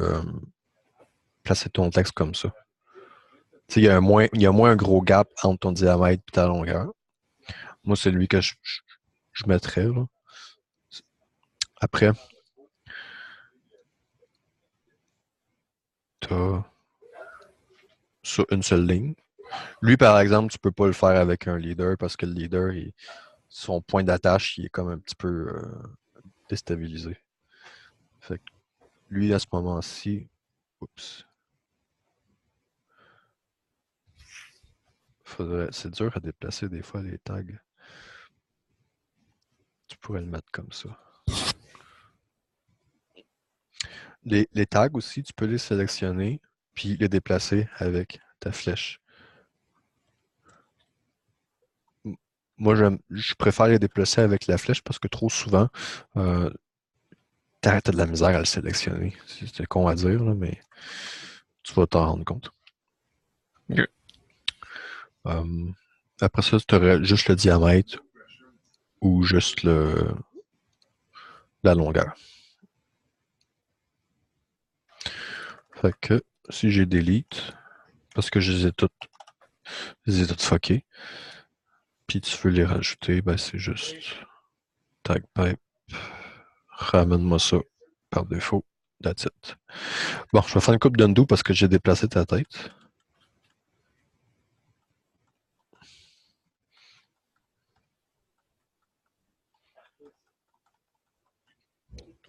placer ton texte comme ça. Tu sais, il y a moins un gros gap entre ton diamètre et ta longueur. Moi, c'est lui que je mettrais, là. Après, tu as sur une seule ligne. Lui, par exemple, tu peux pas le faire avec un leader parce que le leader, son point d'attache, il est comme un petit peu déstabilisé. Fait que lui, à ce moment-ci, oups, c'est dur à déplacer des fois les tags. Tu pourrais le mettre comme ça. Les tags aussi, tu peux les sélectionner puis les déplacer avec ta flèche. Moi, je préfère les déplacer avec la flèche parce que trop souvent, euh, t'as de la misère à le sélectionner. C'est con à dire, là, mais tu vas t'en rendre compte. Ok. Euh, Après ça, tu aurais juste le diamètre ou juste la longueur. Fait que si j'ai delete, parce que je les ai toutes fuckées, puis tu veux les rajouter, ben c'est juste tag pipe, ramène-moi ça par défaut, that's it. Bon, je vais faire une coupe d'undo parce que j'ai déplacé ta tête.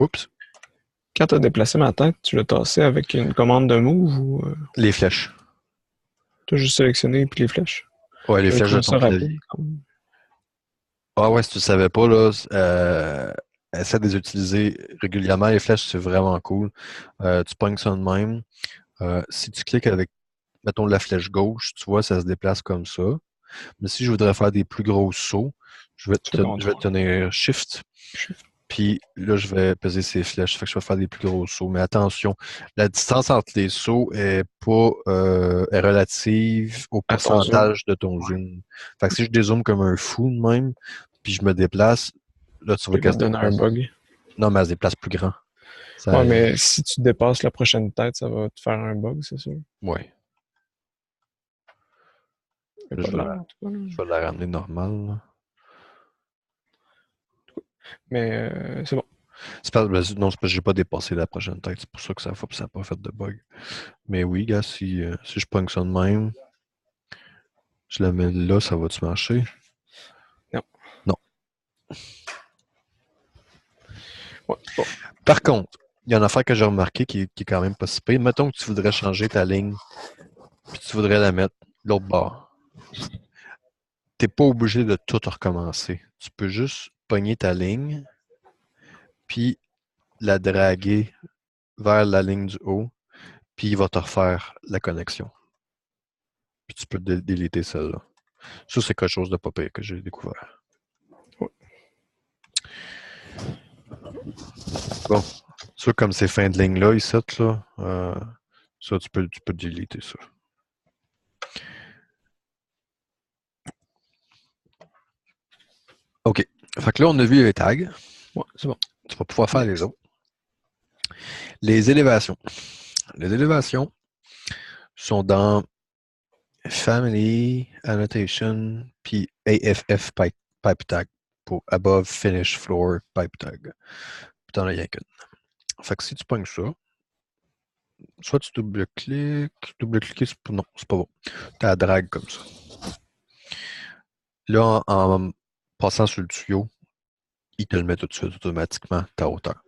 Oups, Quand tu as déplacé ma tête, tu l'as tassé avec une commande de move ou les flèches. tu as juste sélectionné puis les flèches? Ouais, les J'avais flèches de trouvé ton ça clavier. rapide. Ah ouais, si tu ne savais pas, là, essaie de les utiliser régulièrement. Les flèches, c'est vraiment cool. Tu pognes ça de même. Si tu cliques avec, mettons, la flèche gauche, tu vois, ça se déplace comme ça. Mais si je voudrais faire des plus gros sauts, Tu fais comment je vais toi? tenir Shift, puis là, je vais peser ces flèches. Fait que je vais faire des plus gros sauts. Mais attention, la distance entre les sauts est pas est relative au À ton zoom. pourcentage de ton zoom. Fait que si je dézoome comme un fou de même, puis je me déplace, là, tu vois Il va qu'elle te se donner un déplace. bug. Non, mais elle se déplace plus grand. Ça, Ouais, mais si tu dépasses la prochaine tête, ça va te faire un bug, c'est sûr. ouais. Mais Là, pas l'air, en tout cas. Là. je vais la ramener normale, là. Mais c'est bon. Non, c'est parce que j'ai pas dépassé la prochaine tête. C'est pour ça que ça n'a pas fait de bug. Mais oui, gars, si je pogne ça de même, je la mets là, ça va-tu marcher? Non. Non. Ouais, bon. Par contre, il y a une affaire que j'ai remarqué qui est quand même pas si pire. Mettons que tu voudrais changer ta ligne, puis tu voudrais la mettre de l'autre bord. T'es pas obligé de tout recommencer. Tu peux juste pogner ta ligne, puis la draguer vers la ligne du haut, puis il va te refaire la connexion. Puis tu peux déliter celle-là. Ça, c'est quelque chose de pas pire que j'ai découvert. Ouais. Bon, ça, comme ces fins de ligne-là, ici, là, ça, tu peux déliter ça. OK. Fait que là, on a vu les tags. Ouais, c'est bon. Tu vas pouvoir faire les autres. Les élévations. Les élévations sont dans Family, Annotation, puis AFF pipe tag pour Above Finish Floor Pipe Tag. Puis t'en as rien qu'une. Fait que si tu pognes ça, soit tu double-cliques, non, c'est pas bon. Tu la drague comme ça. Là, en passant sur le tuyau, il te le met tout de suite automatiquement ta hauteur.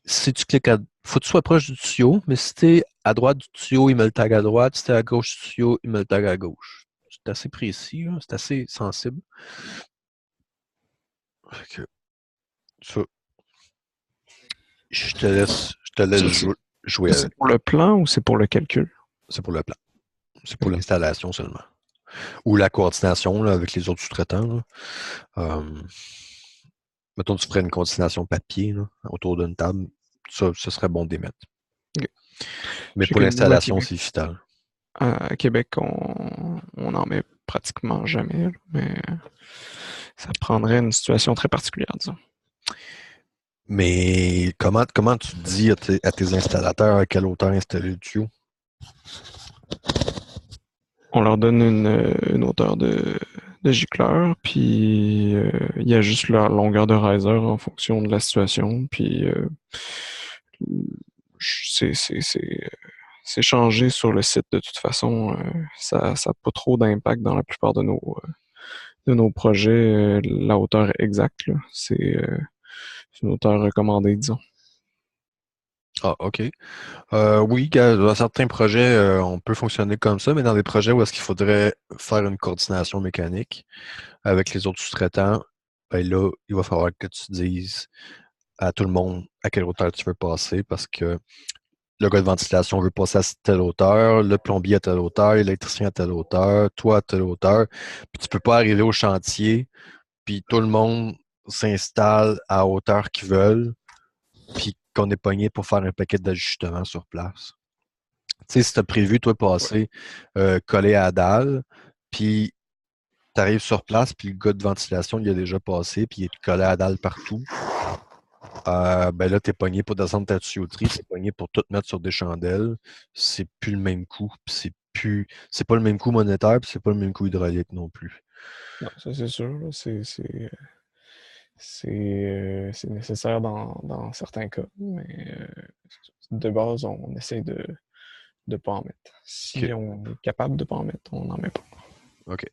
Si tu cliques faut que tu sois proche du tuyau, mais si tu es à droite du tuyau, il me le tag à droite. Si tu es à gauche du tuyau, il me le tag à gauche. C'est assez précis, c'est assez sensible. Fait que, ça, je te laisse jouer C'est avec. pour le plan ou c'est pour le calcul? C'est pour le plan. C'est pour l'installation seulement. Ou la coordination là, avec les autres sous-traitants. Mettons, tu ferais une coordination papier là, autour d'une table. Ça, ce serait bon d'émettre. Okay. Mais pour l'installation, c'est vital. À Québec, on en met pratiquement jamais, là, mais ça prendrait une situation très particulière, disons. Mais comment tu dis à tes installateurs à quelle hauteur installer le tuyau? On leur donne une hauteur de gicleur, puis il y a juste leur longueur de riser en fonction de la situation, puis c'est changé sur le site de toute façon. Ça n'a pas trop d'impact dans la plupart de nos projets. La hauteur exacte, c'est une hauteur recommandée, disons. Ah, OK. Oui, dans certains projets, on peut fonctionner comme ça, mais dans des projets où est-ce qu'il faudrait faire une coordination mécanique avec les autres sous-traitants, ben là, il va falloir que tu dises à tout le monde à quelle hauteur tu veux passer parce que le gars de ventilation veut passer à telle hauteur, le plombier à telle hauteur, l'électricien à telle hauteur, toi à telle hauteur. Puis tu peux pas arriver au chantier, puis tout le monde s'installe à hauteur qu'ils veulent, puis qu'on est pogné pour faire un paquet d'ajustements sur place. Tu sais, si tu as prévu, toi, passer collé à la dalle, puis tu arrives sur place, puis le gars de ventilation, il a déjà passé, puis il est collé à la dalle partout. Ben là, t'es pogné pour descendre ta tuyauterie, t'es pogné pour tout mettre sur des chandelles. C'est plus le même coût, puis c'est pas le même coût monétaire, puis c'est pas le même coût hydraulique non plus. Non, ça c'est sûr, là, c'est nécessaire dans certains cas, mais de base, on essaie de ne pas en mettre. Si OK. on est capable de ne pas en mettre, on n'en met pas. OK.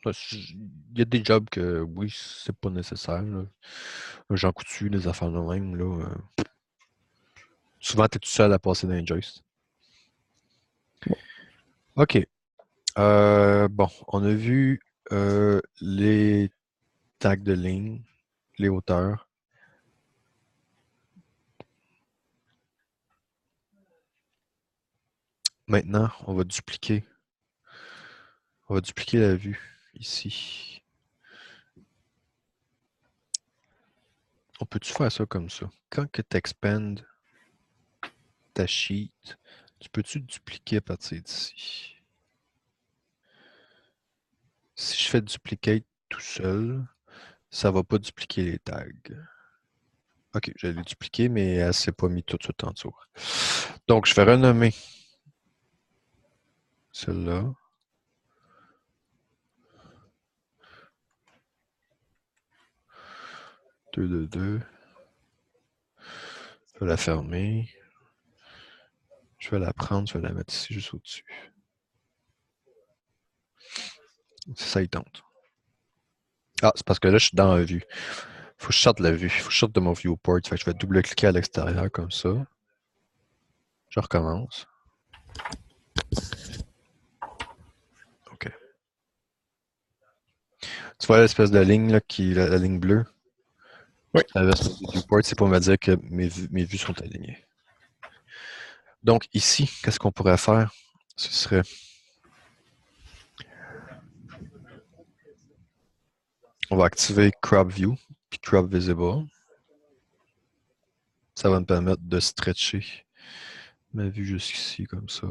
Il y a des jobs que, oui, c'est pas nécessaire, là. Un Jean Coutu, les affaires de même, là. Souvent, t'es tout seul à passer dans les joists. OK. Bon, on a vu les tags de ligne, les hauteurs. Maintenant, on va dupliquer. On va dupliquer la vue ici. On peut-tu faire ça comme ça? Quand que tu expandes ta sheet, tu peux-tu dupliquer à partir d'ici? Si je fais duplicate tout seul, ça ne va pas dupliquer les tags. OK, je l'ai dupliqué, mais elle ne s'est pas mis tout de suite en dessous. Donc, je vais renommer celle-là. Deux, deux, deux. Je vais la fermer. Je vais la prendre, je vais la mettre ici, juste au-dessus. Ça, il tente. Ah, c'est parce que là, je suis dans la vue. Faut que je sorte de la vue. Faut que je sorte de mon viewport. Fait que je vais double-cliquer à l'extérieur comme ça. Je recommence. OK. Tu vois l'espèce de ligne, là, la ligne bleue Oui. qui traverse le viewport, c'est pour me dire que mes vues sont alignées. Donc ici, qu'est-ce qu'on pourrait faire? Ce serait... On va activer Crop View, puis Crop Visible. Ça va me permettre de stretcher ma vue jusqu'ici, comme ça.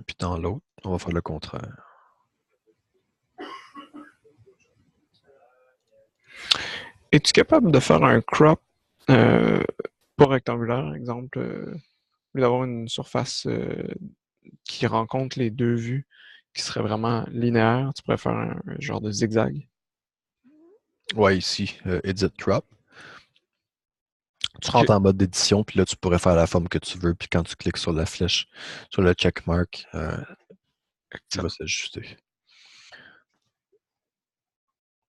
Puis dans l'autre, on va faire le contraire. Es-tu capable de faire un crop pas rectangulaire, exemple, au lieu d'avoir une surface qui rencontre les deux vues, qui serait vraiment linéaire, tu pourrais faire un genre de zigzag? Ouais, ici, Edit Crop. Tu OK. rentres en mode d'édition, puis là, tu pourrais faire la forme que tu veux, puis quand tu cliques sur la flèche, sur le checkmark, il va s'ajuster.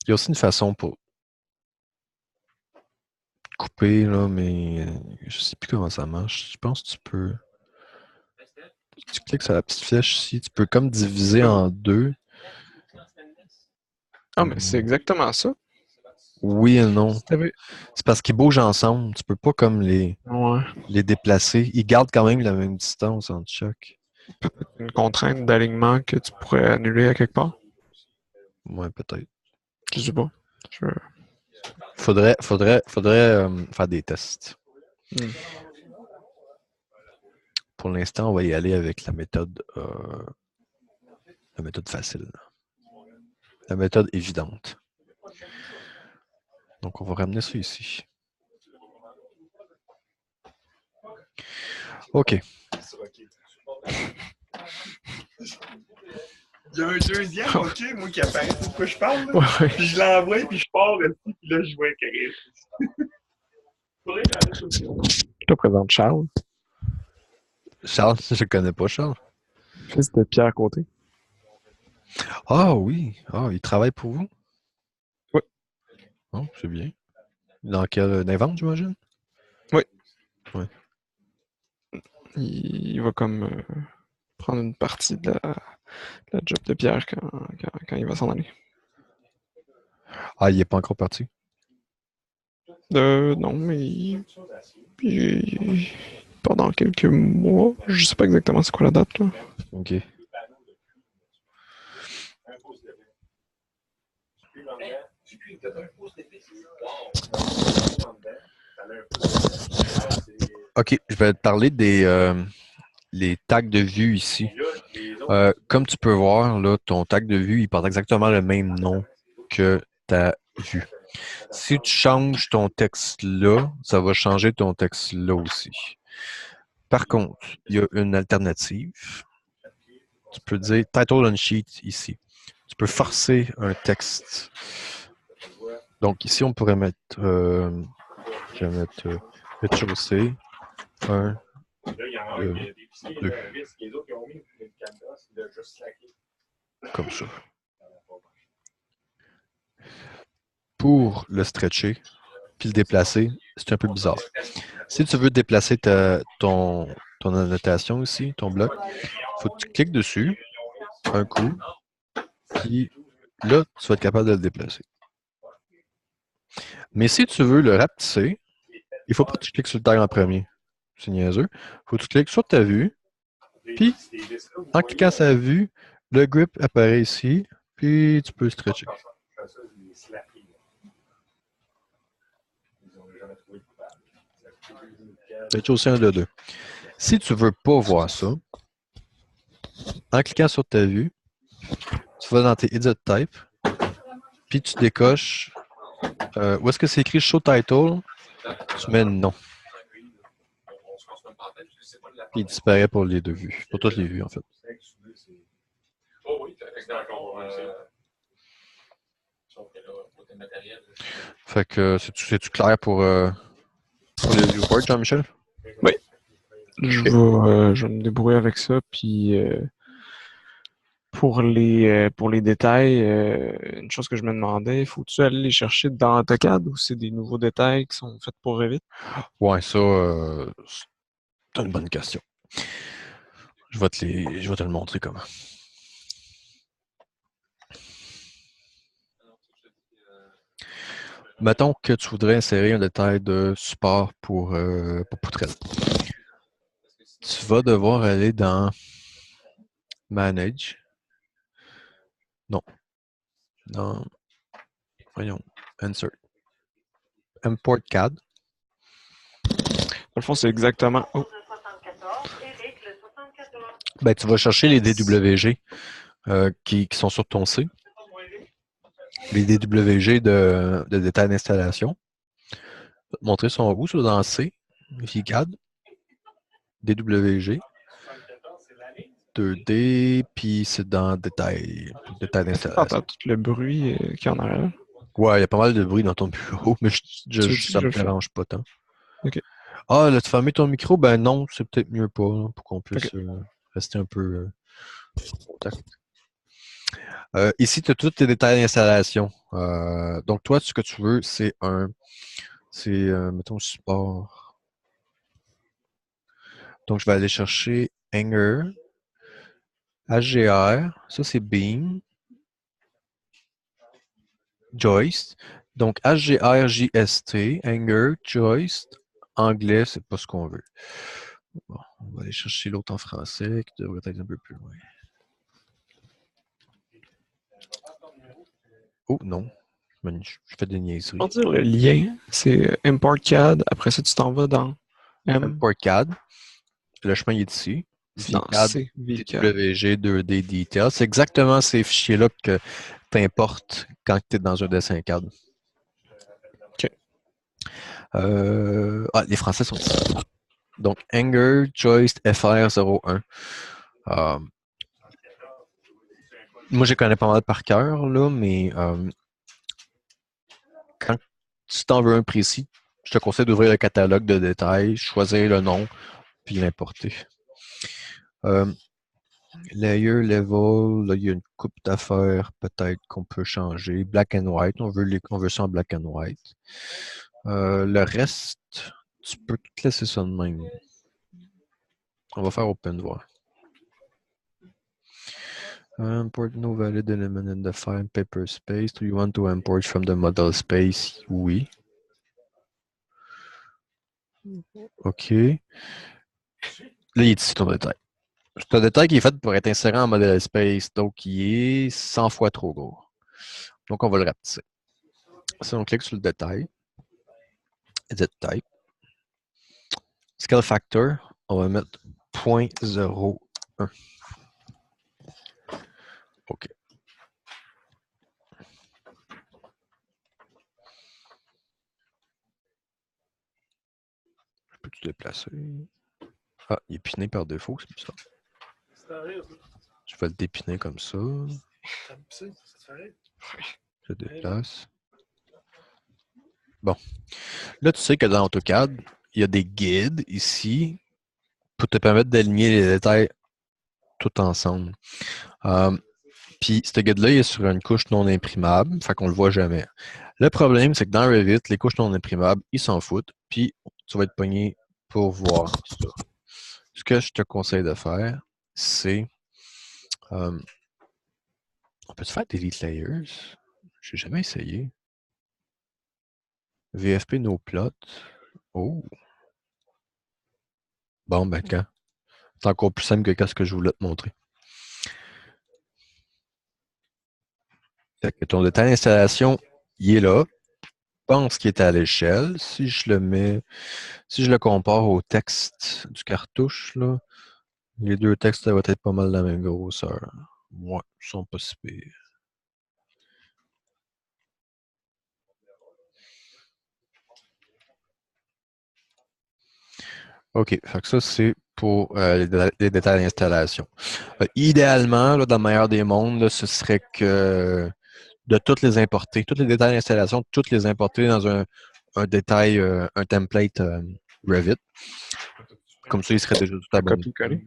Il y a aussi une façon pour couper, là, mais je sais plus comment ça marche. Je pense que tu peux... Tu cliques sur la petite flèche ici, tu peux comme diviser en deux. Ah, mais c'est exactement ça. Oui et non. Si t'avais... C'est parce qu'ils bougent ensemble. Tu peux pas comme Ouais. les déplacer. Ils gardent quand même la même distance entre chaque. Peut-être une contrainte d'alignement que tu pourrais annuler à quelque part. Ouais, peut-être. Je sais pas. Faudrait faire des tests. Pour l'instant, on va y aller avec la méthode facile. La méthode évidente. Donc, on va ramener ça ici. OK. Il y a un deuxième, OK, moi qui apparaît, c'est de quoi je parle. Là. Ouais. Puis je l'envoie, puis je pars aussi, puis là, je vois carré. Faudrait que j'arrête aussi. Je te présente Charles, Charles, je ne connais pas Charles. fils de Pierre Côté. Ah oui. Ah, il travaille pour vous? Oui. Oh, c'est bien. Dans les ventes, j'imagine? Oui. Ouais. Il va comme prendre une partie de la job de Pierre quand il va s'en aller. Ah, il n'est pas encore parti? Non, mais pendant quelques mois, je sais pas exactement c'est quoi la date. Là. OK. OK, je vais te parler des les tags de vue ici. Comme tu peux voir, là, ton tag de vue, il porte exactement le même nom que ta vue. Si tu changes ton texte là, ça va changer ton texte là aussi. Par contre, il y a une alternative. Tu peux dire title on sheet ici. Tu peux forcer un texte. Donc ici, on pourrait mettre, je vais mettre rez-de-chaussée 1, Là, il y en a un 2, qui a dépisté 2, le risque, les autres qui ont mis une caméra, c'est de juste slacker. comme ça. Pour le stretcher, puis le déplacer, c'est un peu bizarre. Si tu veux déplacer ton annotation ici, ton bloc, il faut que tu cliques dessus, un coup, puis là, tu vas être capable de le déplacer. Mais si tu veux le rapetisser, il ne faut pas que tu cliques sur le tag en premier. C'est niaiseux. Il faut que tu cliques sur ta vue, puis en cliquant sur la vue, le grip apparaît ici, puis tu peux stretcher. C'est aussi un de deux. Si tu ne veux pas voir ça, en cliquant sur ta vue, tu vas dans tes Edit Type, puis tu décoches où est-ce que c'est écrit Show Title, tu mets non. Puis il disparaît pour les deux vues, pour toutes les vues en fait. Fait que c'est-tu clair pour le viewport, Jean-Michel? Oui. Je vais me débrouiller avec ça, puis pour les détails, une chose que je me demandais, faut-tu aller les chercher dans AutoCAD ou c'est des nouveaux détails qui sont faits pour Revit? Ouais, ça, c'est une bonne question. Je vais te le montrer comment. Mettons que tu voudrais insérer un détail de support pour poutrelle. Tu vas devoir aller dans Manage. Non. Dans, voyons, Insert. Import CAD. Dans le fond, c'est exactement. Oh. Ben, tu vas chercher les DWG qui sont sur ton C. Les DWG de détail d'installation. Je vais te montrer son où, ça, dans C. Ici, CAD. DWG. 2D, puis c'est dans détail d'installation. T'entends tout le bruit qu'il y en a là. Ouais, il y a pas mal de bruit dans ton bureau, mais Tu ça veux me que je le dérange pas tant. OK. Ah, là, tu fermé ton micro? Ben non, c'est peut-être mieux pas, là, pour qu'on puisse OK. rester un peu en contact. Ici, tu as tous tes détails d'installation. Donc, toi, ce que tu veux, c'est mettons, support. Donc, je vais aller chercher Hanger, HGR, ça c'est Beam, Joist. Donc, HGR, JST, Hanger, Joist, anglais, c'est pas ce qu'on veut. Bon, on va aller chercher l'autre en français qui devrait être un peu plus loin. Oh non, je fais des niaiseries. On va dire le lien, c'est Import CAD. Après ça, tu t'en vas dans Import CAD. Le chemin il est ici. dans VCAD, C, VCAD. DWG, 2D, Detail. C'est exactement ces fichiers-là que tu importes quand tu es dans un dessin CAD. OK. Les Français sont ici. Donc, Hanger, Joist, FR01. Moi, je connais pas mal par cœur, là, mais quand tu t'en veux un précis, je te conseille d'ouvrir le catalogue de détails, choisir le nom, puis l'importer. Layer, level, là, il y a une coupe d'affaires peut-être qu'on peut changer. Black and white, on veut ça en black and white. Le reste, tu peux tout laisser ça de même. On va faire open voir. Import no valid element in the file paper space. Do you want to import from the model space? Oui. OK. Là, il est ici ton détail. C'est un détail qui est fait pour être inséré en model space, donc il est 100 fois trop gros. Donc, on va le rapetisser. Si on clique sur le détail, Edit Type, Scale Factor, on va mettre 0.01. OK. se déplacer? Ah, il est piné par défaut, c'est ça. C'est horrible. Je vais le dépiner comme ça. Ça me pousse, ça te fait rire. Je déplace. Bon. Là, tu sais que dans AutoCAD, il y a des guides ici pour te permettre d'aligner les détails tout ensemble. Puis, ce guide-là, il est sur une couche non imprimable, fait qu'on le voit jamais. Le problème, c'est que dans Revit, les couches non imprimables, ils s'en foutent, puis tu vas être pogné pour voir ça. Ce que je te conseille de faire, c'est... on peut-tu faire Delete Layers? J'ai jamais essayé. VFP No Plot. Oh! Bon, ben quand? C'est encore plus simple que ce que je voulais te montrer. Fait que ton détail d'installation, il est là. Je pense qu'il est à l'échelle. Si je le compare au texte du cartouche, là, les deux textes vont être pas mal de la même grosseur. Ouais, ils sont pas si pires. OK, fait que ça, c'est pour les détails d'installation. Idéalement, là, dans le meilleur des mondes, là, ce serait que de toutes les importer, tous les détails d'installation, toutes les importer dans un détail, un template Revit. Comme ça, il serait déjà tout Un abonné. copier-coller.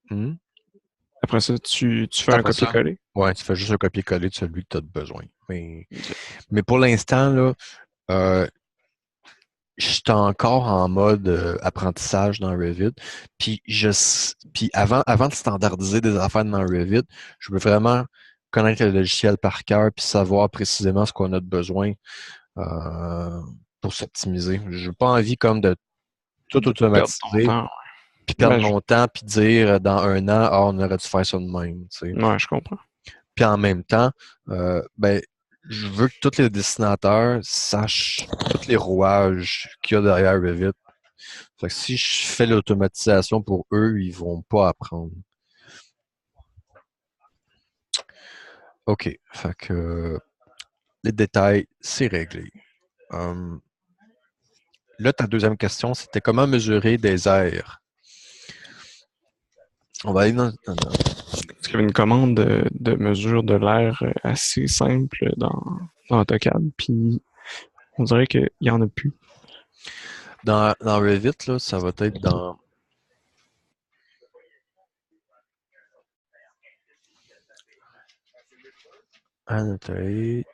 Hmm? Après ça, tu fais un Après ça, copier-coller. ouais, tu fais juste un copier-coller de celui que tu as besoin. Mais pour l'instant, là, je suis encore en mode apprentissage dans Revit. Puis, avant de standardiser des affaires dans Revit, je veux vraiment connaître le logiciel par cœur puis savoir précisément ce qu'on a de besoin pour s'optimiser. Je n'ai pas envie comme de tout De perdre ton automatiser, temps. puis perdre Ben, mon temps, puis dire dans un an, ah, on aurait dû faire ça de même. Tu sais. ouais, je comprends. Puis en même temps, ben, je veux que tous les dessinateurs sachent tous les rouages qu'il y a derrière Revit. Fait que si je fais l'automatisation pour eux, ils vont pas apprendre. OK. Fait que les détails, c'est réglé. Là, ta deuxième question, c'était comment mesurer des airs. On va aller Parce qu'il y avait une commande de mesure de l'air assez simple dans AutoCAD, puis on dirait qu'il n'y en a plus. dans Revit, là, ça va être dans Annotate.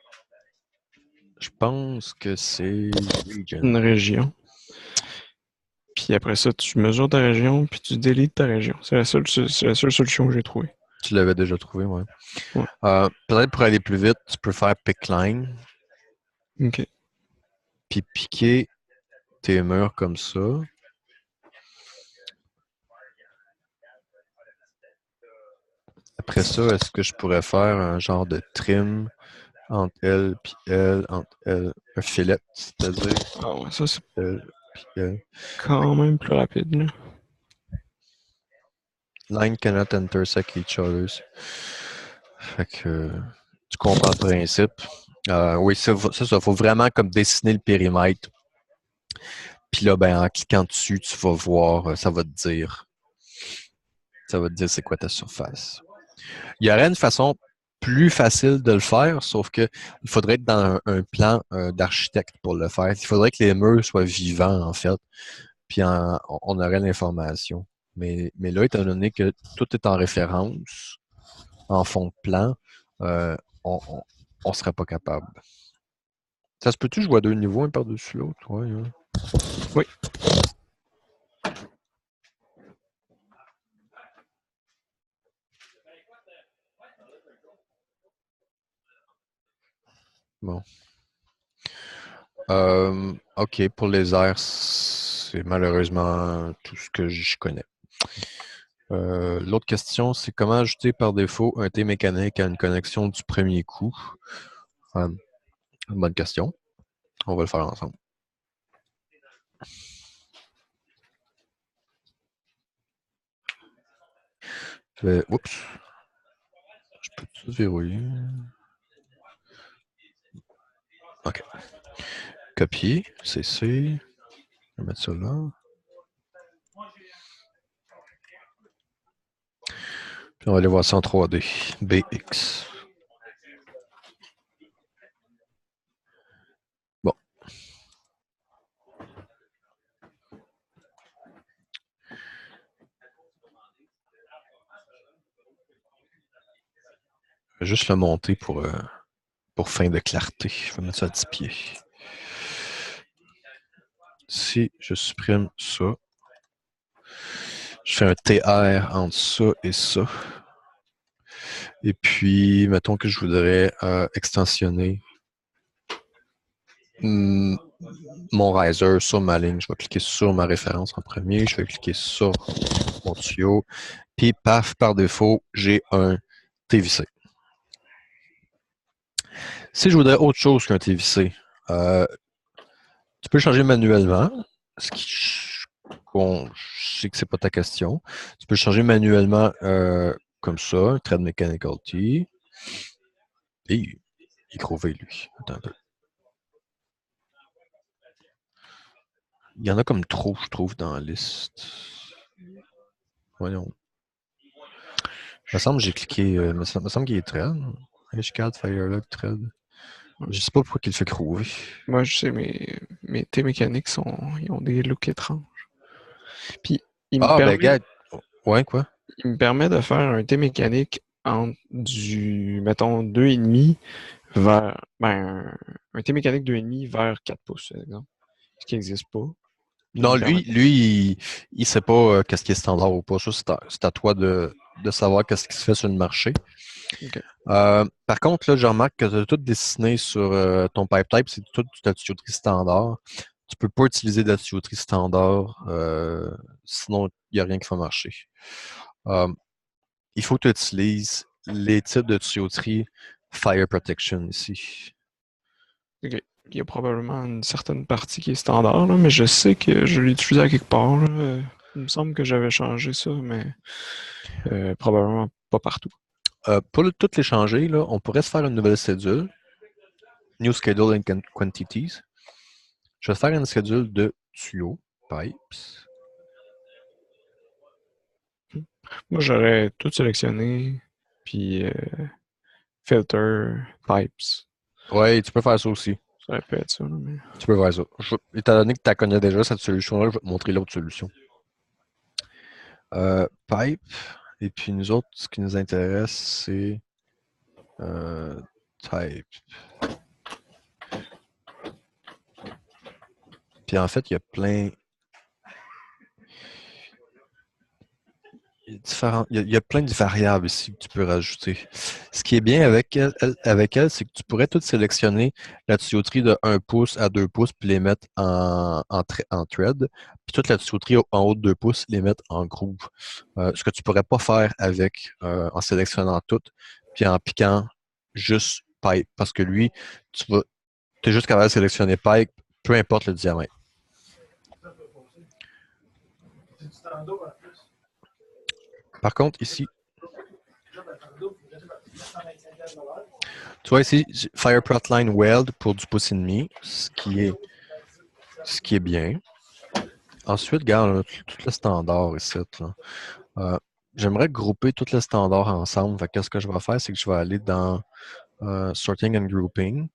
Je pense que c'est Region. Une région. Puis après ça, tu mesures ta région, puis tu délites ta région. C'est la seule solution que j'ai trouvée. Tu l'avais déjà trouvé, ouais. Ouais. Peut-être pour aller plus vite, tu peux faire pick line, OK. puis piquer tes murs comme ça. Après ça, est-ce que je pourrais faire un genre de trim entre elle et elle, entre elle, un filet, c'est-à-dire Ah ouais, ça, c'est elle puis elle. quand même plus rapide, là. Line cannot intersect each other. Fait que tu comprends le principe. Oui, ça, faut vraiment comme dessiner le périmètre. Puis là, ben, en cliquant dessus, tu vas voir, ça va te dire. Ça va te dire c'est quoi ta surface. Il y aurait une façon plus facile de le faire, sauf que il faudrait être dans un plan d'architecte pour le faire. Il faudrait que les murs soient vivants, en fait, puis on aurait l'information. Mais là, étant donné que tout est en référence, en fond de plan, on ne serait pas capable. Ça se peut-tu jouer à deux niveaux, un par-dessus l'autre? Ouais, hein? Oui. Bon. OK, pour les airs, c'est malheureusement tout ce que je connais. L'autre question, c'est comment ajouter par défaut un T mécanique à une connexion du premier coup? Une bonne question. On va le faire ensemble. Oups. Je peux tout verrouiller. OK. Copier, CC. Je vais mettre ça là. Puis on va aller voir ça en 3D. BX. Bon. Je vais juste le monter pour fin de clarté. Je vais mettre ça à 10 pieds. Si je supprime ça, je fais un TR entre ça et ça. Et puis, mettons que je voudrais extensionner mon riser sur ma ligne. Je vais cliquer sur ma référence en premier. Je vais cliquer sur mon tuyau. Puis, paf, par défaut, j'ai un TVC. Si je voudrais autre chose qu'un TVC, tu peux le changer manuellement. Ce qui, bon, je sais que c'est pas ta question. Tu peux le changer manuellement comme ça, Thread Mechanical T. Et il trouvé, lui. Attends un peu. Il y en a comme trop, je trouve, dans la liste. Voyons. Il me semble que j'ai cliqué. Il me semble qu'il est thread. HCAD, Firelog, thread. Je sais pas pourquoi il le fait trouver. Moi, je sais, mes T mécaniques ils ont des looks étranges. Puis, il me Ben, gars. Ouais, quoi? Il me permet de faire un T mécanique entre mettons, 2,5 vers, un T mécanique 2,5 vers 4 pouces, par exemple. Ce qui n'existe pas. Non, lui, il sait pas qu'est-ce qui est standard ou pas. Ça, c'est à toi de savoir qu'est-ce qui se fait sur le marché. Okay. Par contre, là, je remarque que tu as tout dessiné sur ton pipe type, c'est toute ta tuyauterie standard. Tu peux pas utiliser de la tuyauterie standard, sinon il n'y a rien qui va marcher. Il faut que tu utilises les types de tuyauterie Fire Protection ici. Okay. Il y a probablement une certaine partie qui est standard, là, mais je sais que je l'ai utilisé à quelque part. Là. Il me semble que j'avais changé ça, mais probablement pas partout. Pour toutes les changer, là, on pourrait se faire une nouvelle cédule. New Schedule and Quantities. Je vais faire une cédule de tuyaux, pipes. Moi, j'aurais tout sélectionné, puis filter, pipes. Ouais, tu peux faire ça aussi. Ça aurait pu être ça. Là, mais... Tu peux faire ça. Étant donné que tu connais déjà cette solution-là, je vais te montrer l'autre solution. Pipe. Et puis nous autres, ce qui nous intéresse, c'est type. Puis en fait, il y a plein. Il y a plein de variables ici que tu peux rajouter. Ce qui est bien avec elle, c'est que tu pourrais tout sélectionner la tuyauterie de 1 pouce à 2 pouces puis les mettre en thread. Puis toute la tuyauterie en haut de 2 pouces, les mettre en groove. Ce que tu ne pourrais pas faire avec en sélectionnant tout puis en piquant juste pipe. Parce que lui, tu es juste capable de sélectionner pipe, peu importe le diamètre. Par contre, ici, tu vois ici, FireProt Line Weld pour du pouce et demi, ce qui est bien. Ensuite, regarde, tout le standard ici. J'aimerais grouper tout le standard ensemble. Qu'est-ce que je vais faire, c'est que je vais aller dans Sorting and Grouping,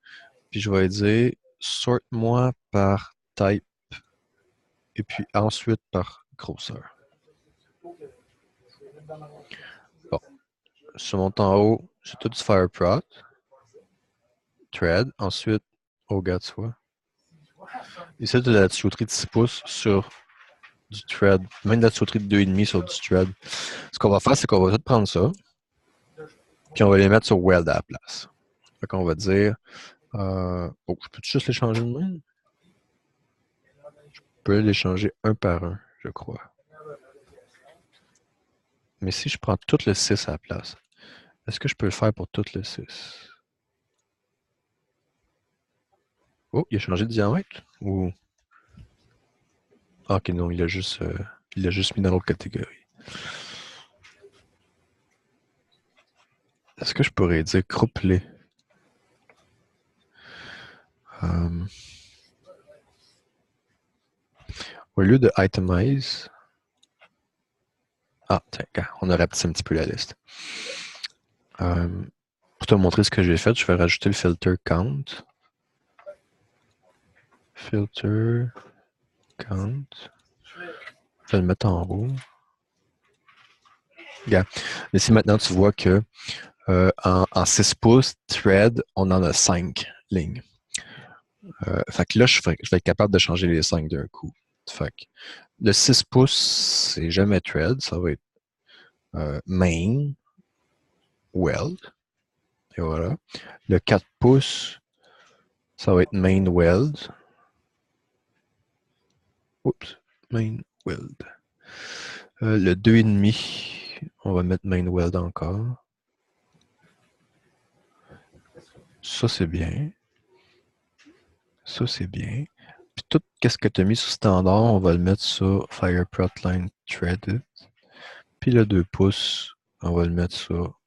puis je vais dire sort-moi par type, et puis ensuite par grosseur. Bon. Je monte en haut, j'ai tout du FireProt. Thread. Ensuite, regarde, tu vois. Ici, de la tuyauterie de 6 pouces sur du thread. Même de la tuyauterie de 2,5 sur du thread. Ce qu'on va faire, c'est qu'on va tout prendre ça. Puis on va les mettre sur Weld à la place. Fait qu'on va dire. Oh, je peux juste les changer de même? Je peux les changer un par un, je crois. Mais si je prends tout le 6 à la place, est-ce que je peux le faire pour tout le 6? Oh, il a changé de diamètre? Ou... Ah, ok, non, il l'a juste mis dans l'autre catégorie. Est-ce que je pourrais dire groupe-les? Au lieu de itemize, tiens, on a rapetissé un petit peu la liste. Pour te montrer ce que j'ai fait, je vais rajouter le filter count. Filter count. Je vais le mettre en haut. Regarde. Ici, maintenant, tu vois que en 6 pouces, thread, on en a 5 lignes. Fait que là, je vais être capable de changer les 5 d'un coup. Fait que le 6 pouces, c'est jamais thread, ça va être main, weld. Et voilà. Le 4 pouces, ça va être main weld. Oups, main weld. Le 2,5, on va mettre main weld encore. Ça, c'est bien. Ça, c'est bien. Puis tout ce que tu as mis sur standard, on va le mettre sur Fire Protline Threaded. Puis le 2 pouces, on va le mettre sur.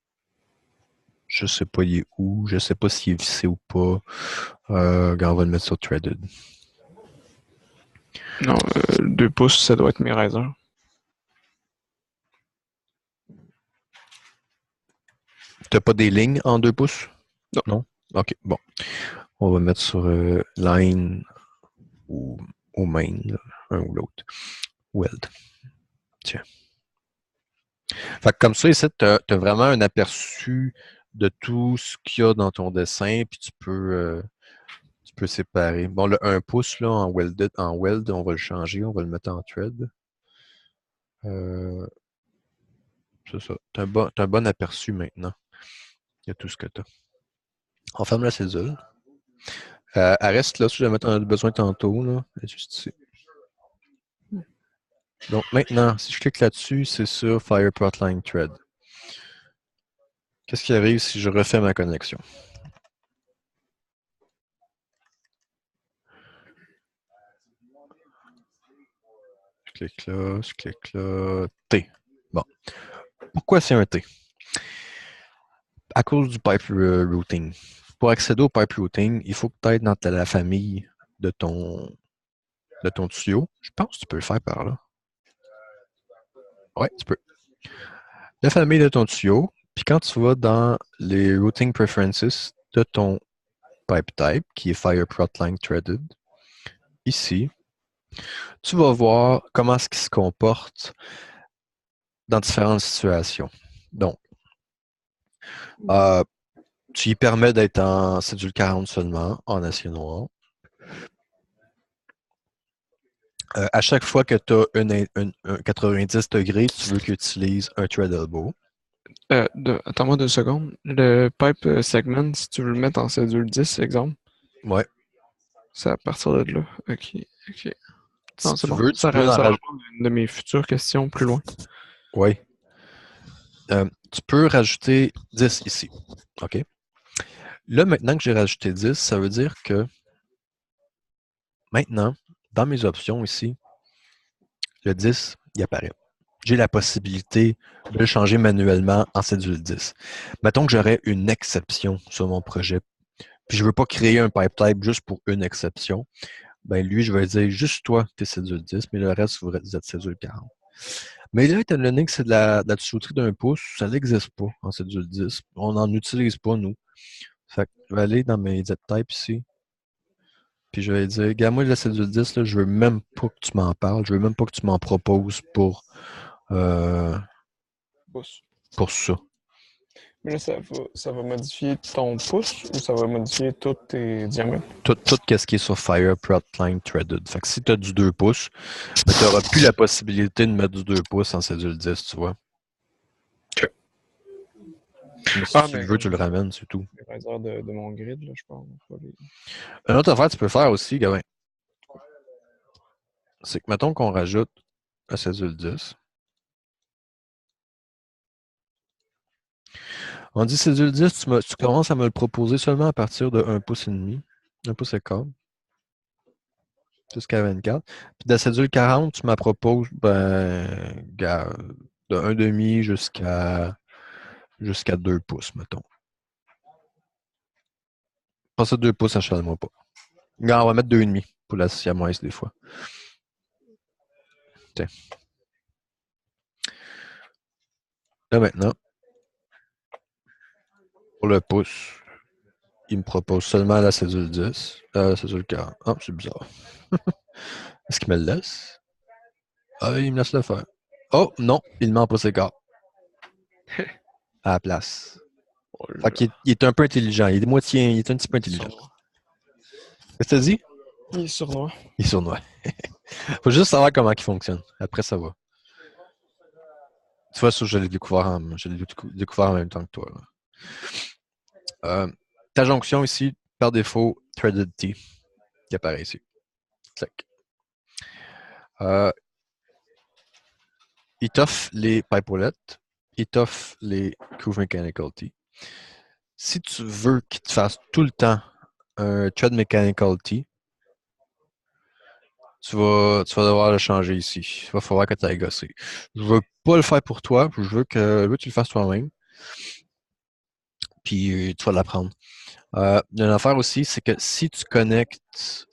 Je sais pas il est où, je sais pas s'il est vissé ou pas. On va le mettre sur Threaded. Non, 2 pouces, ça doit être mes risers. T'as pas des lignes en 2 pouces? Non. Non? Ok, bon. On va mettre sur line ou main, là, un ou l'autre. Weld. Tiens. Fait que comme ça, ici, tu as vraiment un aperçu de tout ce qu'il y a dans ton dessin, puis tu peux séparer. Bon, le 1 pouce là, en weld, on va le changer, on va le mettre en thread. C'est ça. Tu as un bon aperçu maintenant de tout ce que tu as. On ferme la cédule. Elle reste là si jamais tu en as besoin tantôt. Là. Elle est juste ici. Donc maintenant, si je clique là-dessus, c'est sur Fire Protline Thread. Qu'est-ce qui arrive si je refais ma connexion? Je clique là, T. Bon. Pourquoi c'est un T? À cause du pipe routing. Pour accéder au pipe routing, il faut que tu ailles dans la famille de ton tuyau. Je pense que tu peux le faire par là. Ouais, tu peux. La famille de ton tuyau. Puis quand tu vas dans les routing preferences de ton pipe type, qui est Fire Protline Threaded, ici, tu vas voir comment est-ce qu'il se comporte dans différentes situations. Donc, tu y permets d'être en cédule 40 seulement, en acier noir. À chaque fois que tu as un 90 degrés, tu veux qu'il utilise un thread elbow. Attends-moi 2 secondes. Le pipe segment, si tu veux le mettre en cédule 10, exemple. Ouais. C'est à partir de là. Ok. Non, Si c'est tu bon. veux, Ça tu peux en répond à rajouter. une de mes futures questions plus loin. Oui. Tu peux rajouter 10 ici. OK. Là, maintenant que j'ai rajouté 10, ça veut dire que maintenant, dans mes options ici, le 10, il apparaît. J'ai la possibilité de le changer manuellement en cédule 10. Mettons que j'aurais une exception sur mon projet, puis je ne veux pas créer un pipe type juste pour une exception. Ben lui, je vais dire juste toi, tu es cédule 10, mais le reste, vous êtes cédule 40. Mais là, étant donné que c'est de la tuyauterie d'un pouce, ça n'existe pas en cédule 10. On n'en utilise pas, nous. Fait que je vais aller dans mes edit types ici. Puis je vais dire, regarde, moi, la cédule 10, là, je veux même pas que tu m'en parles. Je veux même pas que tu m'en proposes pour ça. Mais là, ça va modifier ton pouce ou ça va modifier tous tes diamètres? Tout ce qui est sur Fire Protline Threaded. Fait que si tu as du 2 pouces, ben, tu n'auras plus la possibilité de mettre du 2 pouces en cédule 10, tu vois. OK. Mais si tu le veux, tu le ramènes, c'est tout. Les risers de mon grid, là, je parle. Une autre affaire que tu peux faire aussi, Gavin, c'est que mettons qu'on rajoute la cédule 10. On dit cédule 10, tu commences à me le proposer seulement à partir de 1 pouce et demi, 1 pouce et quart, jusqu'à 24. Puis de la cédule 40, tu me proposes de 1 demi jusqu'à 2 pouces, mettons. Pas ça 2 pouces, achète-moi pas. On va mettre 2,5 pour la siamoise des fois. Tiens. Là maintenant, pour le pouce, il me propose seulement la cédule 10, la cédule 40. Ah, c'est bizarre. Est-ce qu'il me le laisse? Ah, il me laisse le faire. Oh, non, il ment pas ses cartes. À la place. Oh là Fait qu'il il est un peu intelligent. Il est un petit peu intelligent. Qu'est-ce que t'as dit? Il est sournois. Il est sournois. Faut juste savoir comment il fonctionne. Après, ça va. Tu vois, ça, je l'ai découvert en même temps que toi. Ta jonction ici, par défaut, Threaded T, qui apparaît ici. Clic. Il t'offre les pipeolettes, il t'offre les Groove Mechanical T. Si tu veux qu'il te fasse tout le temps un Thread Mechanical T, tu vas devoir le changer ici. Il va falloir que tu ailles gosser. Je veux pas le faire pour toi, je veux que tu le fasses toi-même. Puis tu vas l'apprendre. Il y a une affaire aussi, c'est que si tu connectes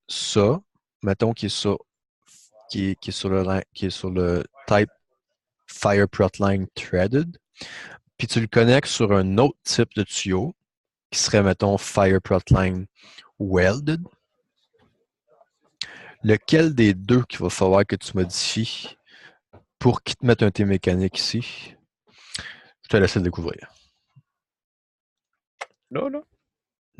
ça, mettons qui est sur le type FireProtline Threaded, puis tu le connectes sur un autre type de tuyau, qui serait, mettons, FireProtline Welded, lequel des deux qu'il va falloir que tu modifies pour qu'il te mette un T mécanique ici? Je te laisse le découvrir. Là.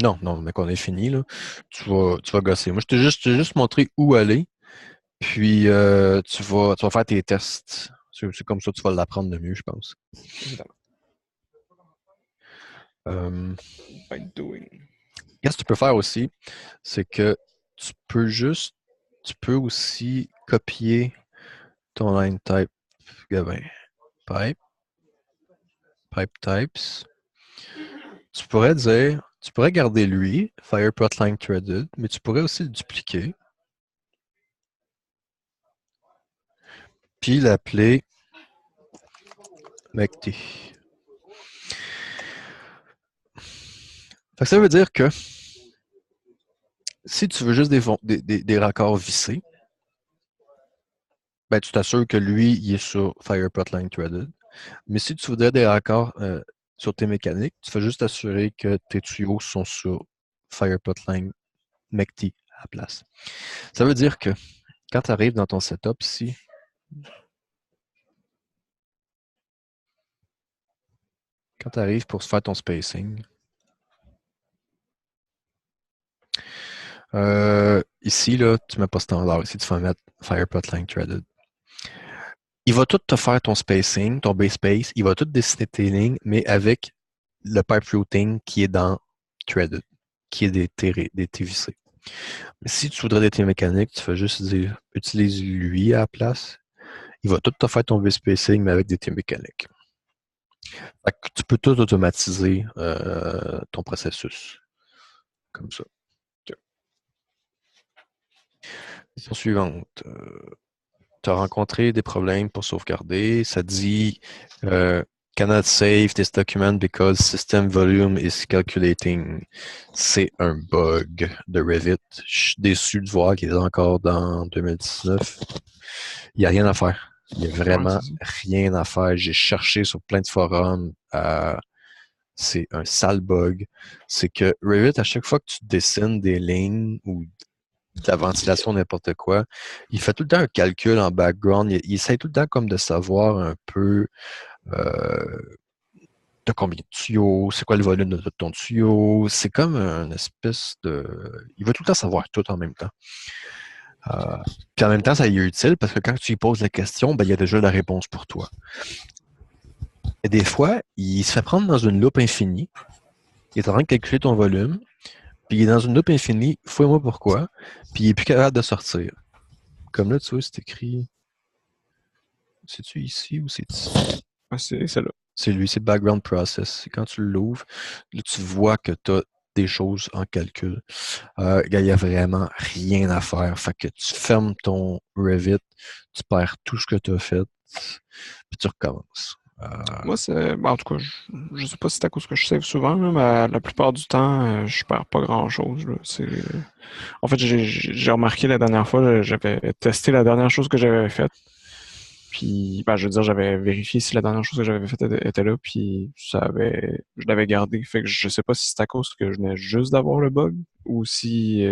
Non, mais qu'on est fini, là. Tu vas gosser. Moi, je t'ai juste montré où aller, puis tu vas faire tes tests. C'est comme ça que tu vas l'apprendre de mieux, je pense. Évidemment. By doing. Qu'est-ce que tu peux faire aussi, c'est que tu peux aussi copier ton line type. Gabin. Pipe types. Tu pourrais garder lui, FireProtline Threaded, mais tu pourrais aussi le dupliquer. Puis l'appeler McT. Ça veut dire que si tu veux juste des raccords vissés, ben, tu t'assures que lui, il est sur FireProtline Threaded. Mais si tu voudrais des raccords sur tes mécaniques, tu fais juste assurer que tes tuyaux sont sur FireProtline McT à la place. Ça veut dire que quand tu arrives dans ton setup ici, quand tu arrives pour faire ton spacing, ici, là, tu ne mets pas standard. Ici, tu vas mettre FireProtline Threaded. Il va tout te faire ton spacing, ton base space. Il va tout dessiner tes lignes, mais avec le pipe routing qui est dans Threaded, qui est des TVC. Mais si tu voudrais des T mécaniques, tu fais juste dire utilise lui à la place. Il va tout te faire ton base spacing, mais avec des T mécaniques. Fait que tu peux tout automatiser ton processus. Comme ça. Question suivante. Tu as rencontré des problèmes pour sauvegarder. Ça dit cannot save this document because system volume is calculating. C'est un bug de Revit. Je suis déçu de voir qu'il est encore dans 2019. Il n'y a rien à faire. Il n'y a vraiment rien à faire. J'ai cherché sur plein de forums. C'est un sale bug. C'est que Revit, à chaque fois que tu dessines des lignes ou de la ventilation, n'importe quoi, il fait tout le temps un calcul en background. Il essaie tout le temps comme de savoir un peu de combien de tuyaux, c'est quoi le volume de ton tuyau. C'est comme une espèce de... Il va tout le temps savoir tout en même temps. Puis en même temps, ça y est utile parce que quand tu lui poses la question, ben, il y a déjà la réponse pour toi. Et des fois, il se fait prendre dans une loupe infinie. Il est en train de calculer ton volume. Puis il est dans une loupe infinie, fouille-moi pourquoi, puis il n'est plus capable de sortir. Comme là, tu vois, c'est écrit. C'est-tu ici ou c'est ici? Ah, c'est celle-là. C'est lui, c'est Background Process. Quand tu l'ouvres, là, tu vois que tu as des choses en calcul. Il n'y a vraiment rien à faire. Fait que tu fermes ton Revit, tu perds tout ce que tu as fait, puis tu recommences. Moi, c'est. Ben, en tout cas, je sais pas si c'est à cause que je save souvent, là, mais la plupart du temps, je perds pas grand-chose. Là. En fait, j'ai remarqué la dernière fois, j'avais testé la dernière chose que j'avais faite. Puis, ben, je veux dire, j'avais vérifié si la dernière chose que j'avais faite était là, puis je l'avais gardé. Fait que je sais pas si c'est à cause que je venais juste d'avoir le bug, ou si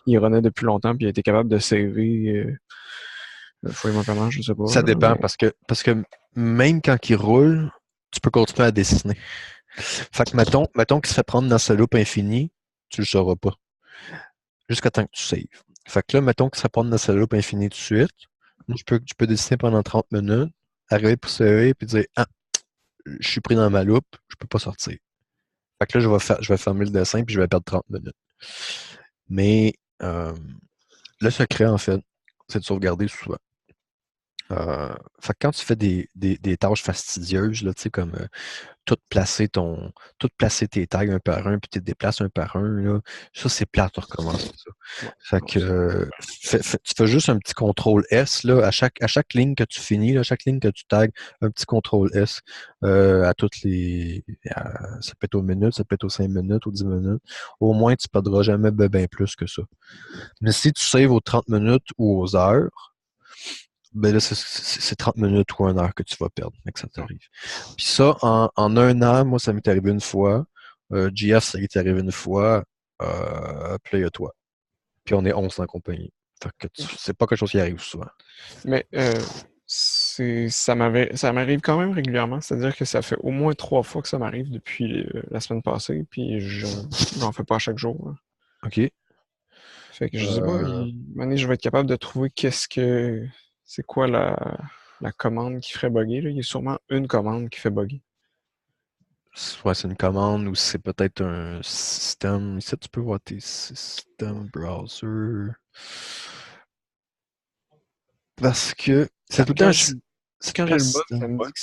il renaît depuis longtemps, puis il a été capable de saver. Fouille-moi comment, je sais pas, Ça là, dépend mais. parce que même quand il roule, tu peux continuer à dessiner. Fait que mettons qu'il se fait prendre dans sa loupe infinie, tu le sauras pas. Jusqu'à temps que tu saves. Fait que là, mettons qu'il se fait prendre dans sa loupe infinie tout de suite. Tu peux dessiner pendant 30 minutes, arriver pour saver, puis dire ah, je suis pris dans ma loupe, je peux pas sortir. Fait que là, je vais fermer le dessin, puis je vais perdre 30 minutes. Mais le secret, en fait, c'est de sauvegarder souvent. Fait que quand tu fais des tâches fastidieuses, là, tu sais, comme tout placer tes tags un par un, puis tu te déplaces un par un, là, ça, c'est plate de recommencer ça. Ouais, Fait non, que tu fais juste un petit contrôle S, là, à chaque ligne que tu finis, là, à chaque ligne que tu tags, un petit contrôle S à toutes les. Ça peut être aux minutes, ça peut être aux 5 minutes, aux 10 minutes. Au moins, tu ne perdras jamais bien plus que ça. Mais si tu saves aux 30 minutes ou aux heures, ben là, c'est 30 minutes ou 1 heure que tu vas perdre, mais que ça non. t'arrive. Puis ça, en 1 an, moi, ça m'est arrivé une fois. GF, ça lui est arrivé une fois. Puis là, il y a toi. Puis on est 11 en compagnie. Fait que c'est pas quelque chose qui arrive souvent. Mais ça m'arrive quand même régulièrement, c'est-à-dire que ça fait au moins 3 fois que ça m'arrive depuis la semaine passée, puis j'en fais pas à chaque jour, là. OK. Fait que je sais pas, Euh, maintenant je vais être capable de trouver c'est quoi la commande qui ferait bugger, là. Il y a sûrement une commande qui fait bugger. Soit c'est une commande ou c'est peut-être un système. Ici, tu peux voir tes systèmes browser. Parce que c'est tout le temps. C'est Quand tout le j'ai temps le bug, système. ça me Ouais. dit que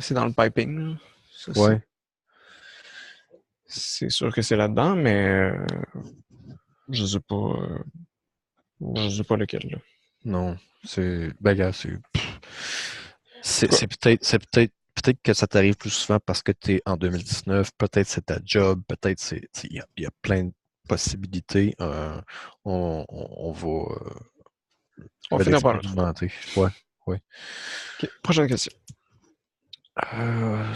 c'est dans le piping, là. Ça, Ouais. c'est sûr que c'est là-dedans, mais je sais pas, je sais pas lequel, là. Non. C'est. Ben, gars, c'est. En tout cas, Peut-être que ça t'arrive plus souvent parce que tu es en 2019, peut-être c'est ta job, peut-être il y a plein de possibilités. On va on va finir par le trouver. l'expérimenter. Ouais, ouais. Ok, prochaine question.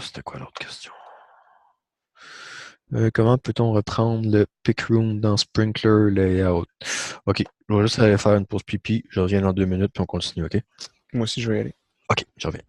C'était quoi l'autre question? Comment peut-on reprendre le pick room dans Sprinkler Layout? Ok, je vais juste aller faire une pause pipi. Je reviens dans 2 minutes puis on continue, ok? Moi aussi, je vais y aller. Ok, je reviens.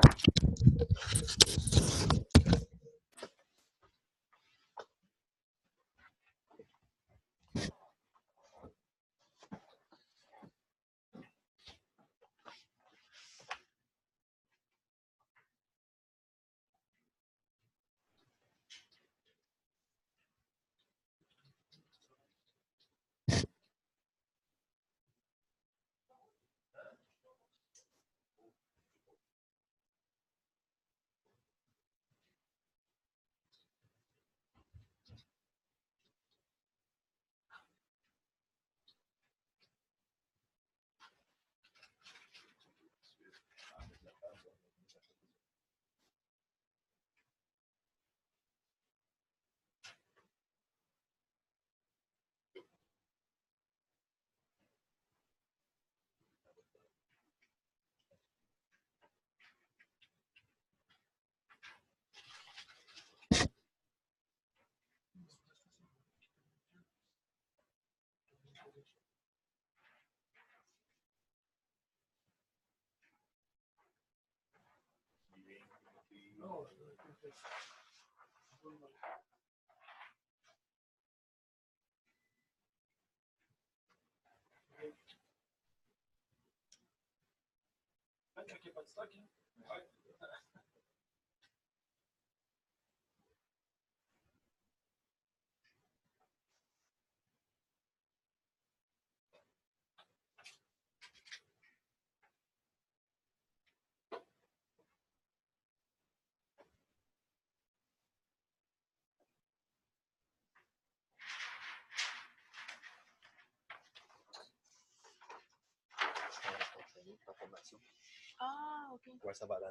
Ah, ok. Ouais, ça va aller.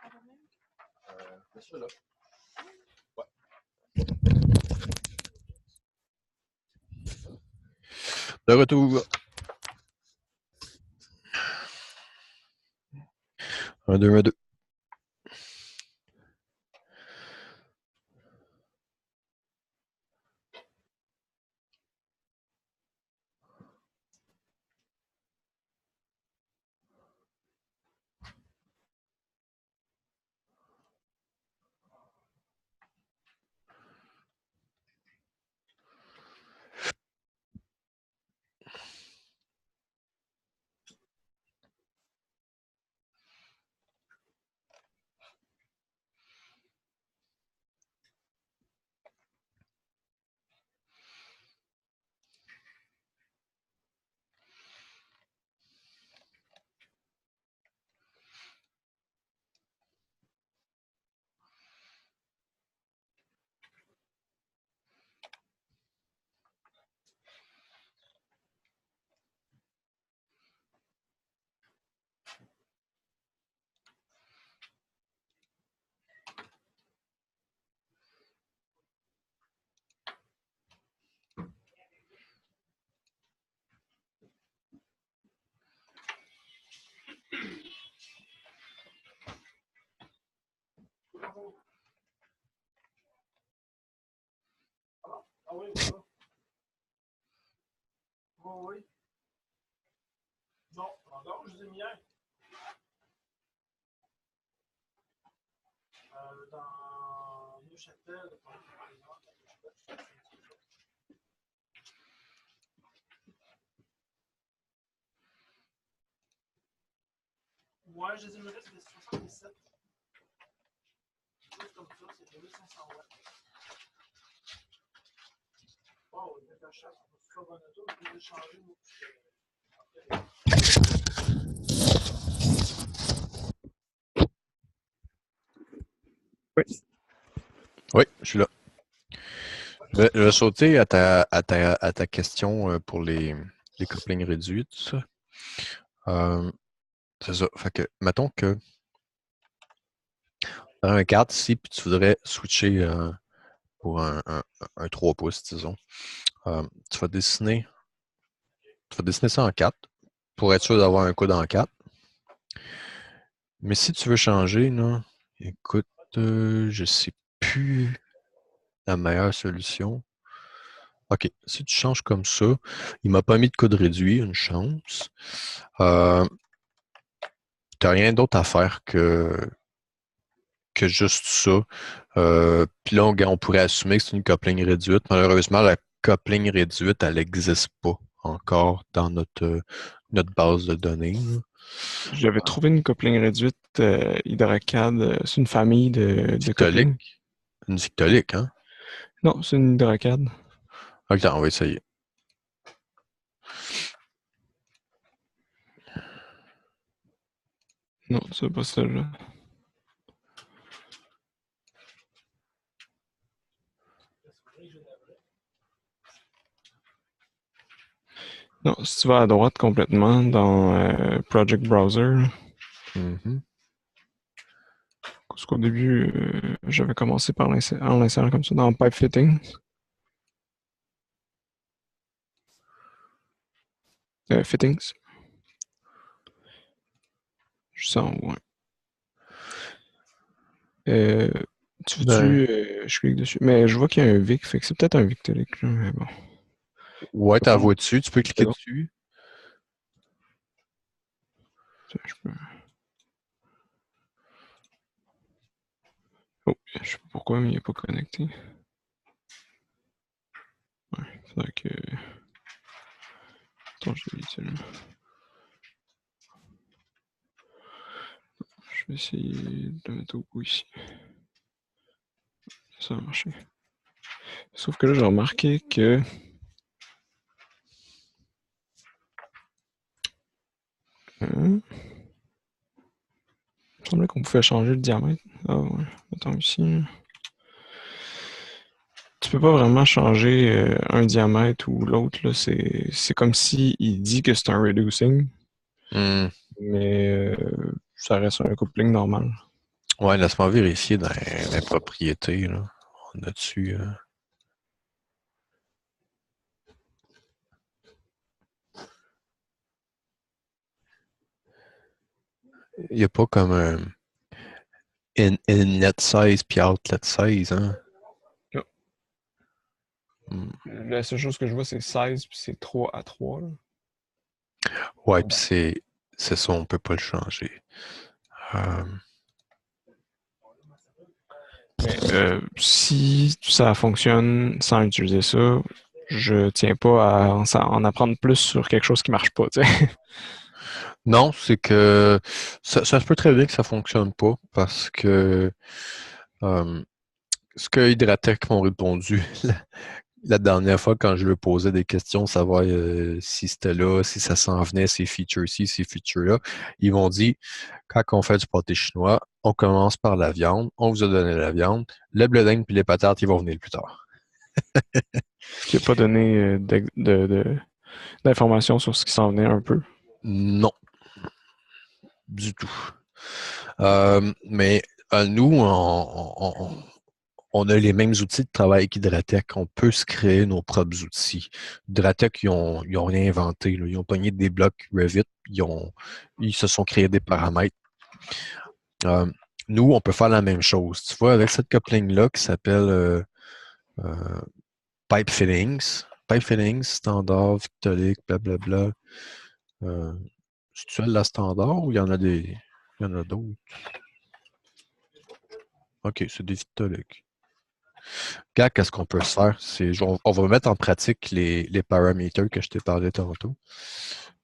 Ah, quand même. De retour. 1, 2, 1, 2. Ah oui, voilà. Oh oui. Non, encore, je les ai mis hier. Dans Neuchâtel, ouais, je les ai mis là, c'est des 77. C'est comme ça, c'est 2500 watts. Wow, il y a de la chasse, on va se faire un auto, on peut les changer. Oui. Oui, je suis là. Je vais sauter à ta question pour les couplings réduits, tout ça. C'est ça. Fait que, mettons que dans un cadre ici, puis tu voudrais switcher pour un 3 pouces, disons. Tu vas dessiner ça en 4 pour être sûr d'avoir un coude en 4. Mais si tu veux changer, là, écoute, je sais plus la meilleure solution. OK, si tu changes comme ça, il m'a pas mis de coude réduit, une chance. Tu n'as rien d'autre à faire que juste ça. Puis là, on pourrait assumer que c'est une coupling réduite. Malheureusement, la coupling réduite, elle n'existe pas encore dans notre base de données. J'avais trouvé une coupling réduite hydrocad. C'est une famille de coupling. Une victolique, hein? Non, c'est une hydrocad. OK, on va essayer. Non, c'est pas celle-là. Non, si tu vas à droite complètement dans Project Browser, parce qu'au début, j'avais commencé en l'insérant comme ça dans Pipe Fittings. Fittings. Je sens, ouais. Tu veux-tu, je clique dessus. Mais je vois qu'il y a un VIC, fait que c'est peut-être un Victolic, là, mais bon. Ouais, tu la vois dessus, tu peux cliquer dessus. Tiens, je peux. Oh, je sais pas pourquoi, mais il n'est pas connecté. Ouais, faudrait que. Attends, je l'ai dit, là. Je vais essayer de le mettre au bout ici. Ça va marcher. Sauf que là, j'ai remarqué que. Il me semblait qu'on pouvait changer le diamètre. Ah ouais, attends ici. Tu peux pas vraiment changer un diamètre ou l'autre. Là. C'est comme si il dit que c'est un reducing, mais ça reste un coupling normal. Ouais, laisse-moi vérifier dans les propriétés, là. On a dessus. Il n'y a pas comme un inlet size puis outlet size, hein? Non. Hmm. La seule chose que je vois, c'est 16 puis c'est 3 à 3. Là. Ouais, puis c'est ça, on peut pas le changer. Euh, Mais si ça fonctionne sans utiliser ça, je tiens pas à en apprendre plus sur quelque chose qui marche pas. Tu sais. Non, c'est que ça se peut très bien que ça fonctionne pas parce que euh, ce que Hydratec m'ont répondu la dernière fois quand je leur posais des questions, savoir si c'était là, si ça s'en venait, ces features-ci, ces features-là, ils m'ont dit quand on fait du pâté chinois, on commence par la viande, on vous a donné la viande, le blé d'Inde puis les patates, ils vont venir plus tard. Qui n'a pas donné d'informations sur ce qui s'en venait un peu. Non, du tout. Mais nous, on a les mêmes outils de travail qu'Hydratec. On peut se créer nos propres outils. Hydratec, ils ont rien inventé. Là. Ils ont pogné des blocs Revit. Ils se sont créés des paramètres. Nous, on peut faire la même chose. Tu vois, avec cette coupling-là qui s'appelle euh, Pipe Fittings. Pipe Fittings, standard, victolique, blablabla. C'est-tu la standard ou il y en a des. Il y en a d'autres? OK, c'est des victoliques. Regarde, qu'est-ce qu'on peut se faire? On va mettre en pratique les paramètres que je t'ai parlé tantôt.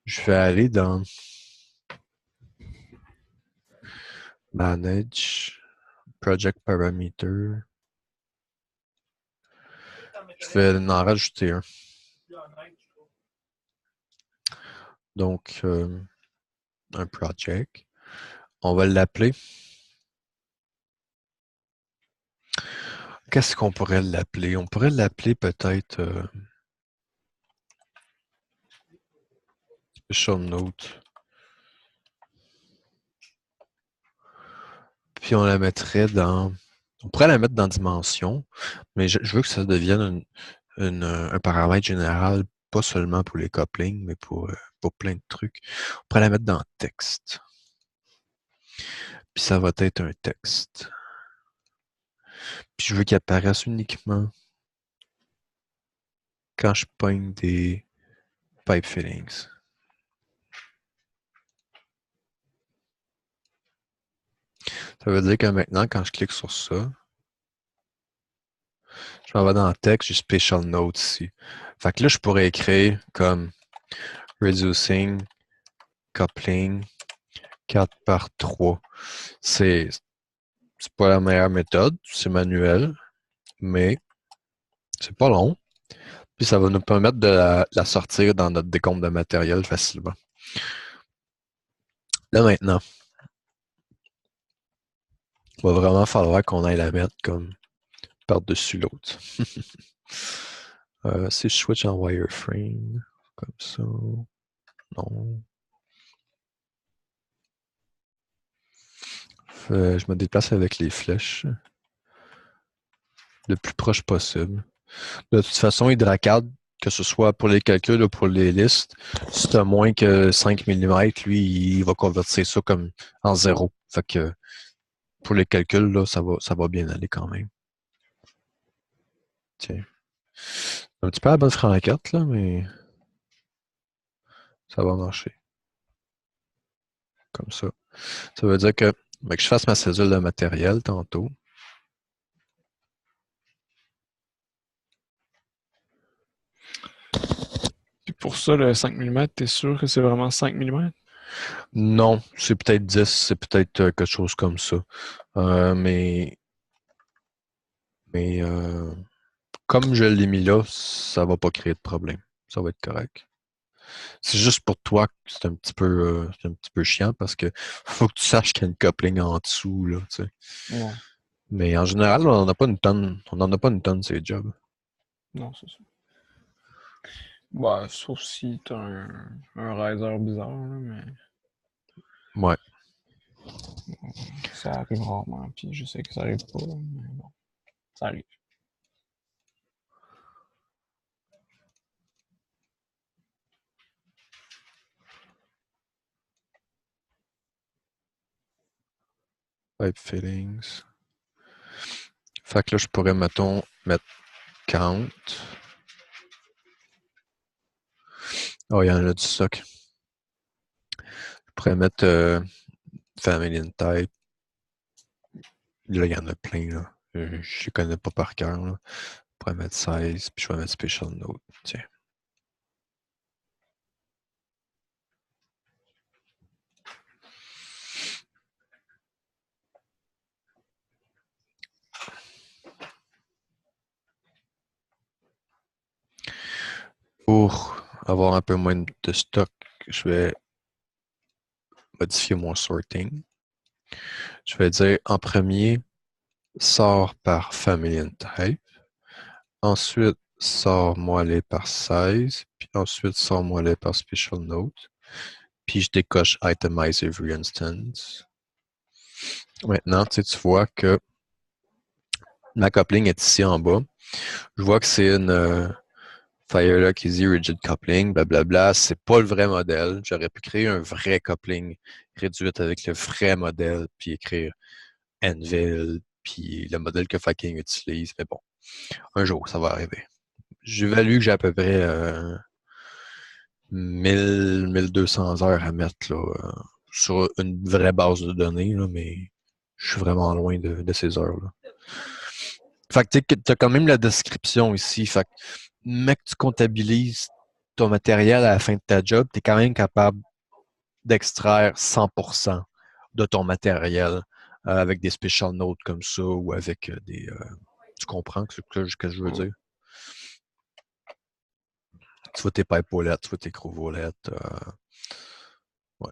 Je vais aller dans Manage, Project Parameter. Je vais en rajouter un. Donc, un project. On va l'appeler. Qu'est-ce qu'on pourrait l'appeler? On pourrait l'appeler peut-être Special Note. Puis on la mettrait dans. On pourrait la mettre dans Dimension, mais je veux que ça devienne un paramètre général, pas seulement pour les couplings, mais pour plein de trucs. On pourrait la mettre dans Texte. Puis ça va être un texte. Puis je veux qu'il apparaisse uniquement quand je pogne des pipe fittings. Ça veut dire que maintenant, quand je clique sur ça, je m'en vais dans le texte, j'ai Special Note ici. Fait que là, je pourrais écrire comme Reducing Coupling 4 par 3. C'est pas la meilleure méthode, c'est manuel, mais c'est pas long. Puis ça va nous permettre de la sortir dans notre décompte de matériel facilement. Là maintenant, il va vraiment falloir qu'on aille la mettre comme par-dessus l'autre. Si je switch en wireframe, comme ça, non. Je me déplace avec les flèches le plus proche possible. De toute façon, HydraCAD, que ce soit pour les calculs ou pour les listes, si tu as moins que 5 mm, lui, il va convertir ça comme en zéro. Fait que pour les calculs, là, ça va bien aller quand même. Tiens. Un petit peu à la bonne franquette, là, mais ça va marcher. Comme ça. Ça veut dire que je fasse ma cédule de matériel tantôt. Puis pour ça, le 5 mm, t'es sûr que c'est vraiment 5 mm? Non, c'est peut-être 10, c'est peut-être quelque chose comme ça. Mais comme je l'ai mis là, ça va pas créer de problème. Ça va être correct. C'est juste pour toi que c'est un petit peu chiant parce que faut que tu saches qu'il y a une coupling en dessous, là, tu sais. Ouais. Mais en général, on n'en a pas une tonne. On n'en a pas une tonne, ces jobs. Non, c'est ça. Bah, sauf si t'as un riser bizarre, là, mais. Ouais. Ça arrive rarement, puis je sais que ça arrive pas, mais bon, ça arrive. Type fittings. Fait que là, je pourrais, mettons, mettre count. Oh, il y en a du stock. Je pourrais mettre family and type. Là, il y en a plein, là. Je ne les connais pas par cœur, là. Je pourrais mettre 16, puis je vais mettre special note. Tiens. Pour avoir un peu moins de stock, je vais modifier mon sorting. Je vais dire en premier, sort par family and type. Ensuite, sort moellé par 16. Puis ensuite, sort moellé par special note. Puis je décoche itemize every instance. Maintenant, tu vois que ma coupling est ici en bas. Je vois que c'est une Firelock Easy Rigid Coupling, blablabla. C'est pas le vrai modèle. J'aurais pu créer un vrai coupling réduit avec le vrai modèle, puis écrire Anvil, puis le modèle que Fucking utilise. Mais bon, un jour, ça va arriver. J'évalue que j'ai à peu près 1200 heures à mettre là, sur une vraie base de données, là, mais je suis vraiment loin de ces heures-là. Fait que tu as quand même la description ici. Fait que, mec, tu comptabilises ton matériel à la fin de ta job, tu es quand même capable d'extraire 100% de ton matériel avec des special notes comme ça ou avec des... tu comprends ce que je veux dire? Tu vois tes pipelettes, tu vois tes crouvolettes. Ouais.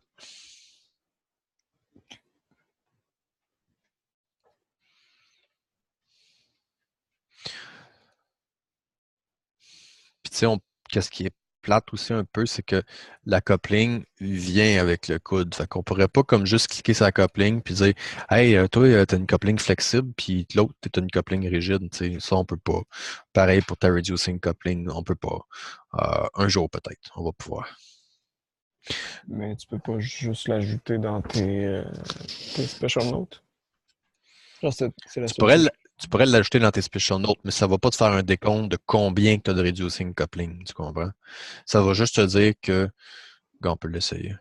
Puis tu sais, qu'est-ce qui est plate aussi un peu, c'est que la coupling vient avec le coude. Fait qu'on pourrait pas comme juste cliquer sur la coupling puis dire hey, toi, t'as une coupling flexible, puis l'autre, t'as une coupling rigide. T'sais, ça, on peut pas. Pareil pour ta reducing coupling, on peut pas. Un jour peut-être, on va pouvoir. Mais tu peux pas juste l'ajouter dans tes special notes. Genre, c'est la solution. Tu pourrais l'ajouter dans tes special notes, mais ça ne va pas te faire un décompte de combien tu as de reducing coupling, tu comprends? Ça va juste te dire que... On peut l'essayer.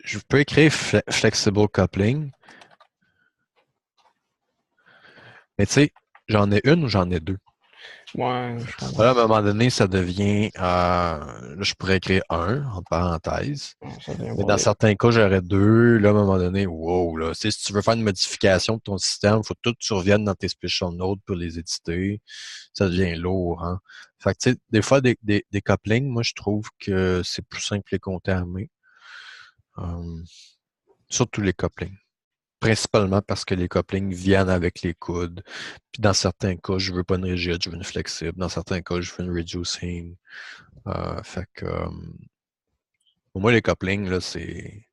Je peux écrire flexible coupling, mais tu sais, j'en ai une ou j'en ai deux? Ouais, je comprends. Voilà, à un moment donné, ça devient... là, je pourrais écrire un, en parenthèse. Mais dans certains cas, j'aurais deux. Là, à un moment donné, wow, là. Si tu veux faire une modification de ton système, il faut que tout tu reviennes dans tes special notes pour les éditer. Ça devient lourd, hein. Fait que, tu sais, des fois, des couplings, moi, je trouve que c'est plus simple les compter à main. Surtout les couplings. Principalement parce que les couplings viennent avec les coudes. Puis dans certains cas, je veux pas une rigide, je veux une flexible. Dans certains cas, je veux une reducing. Fait que pour moi, les couplings, là, c'est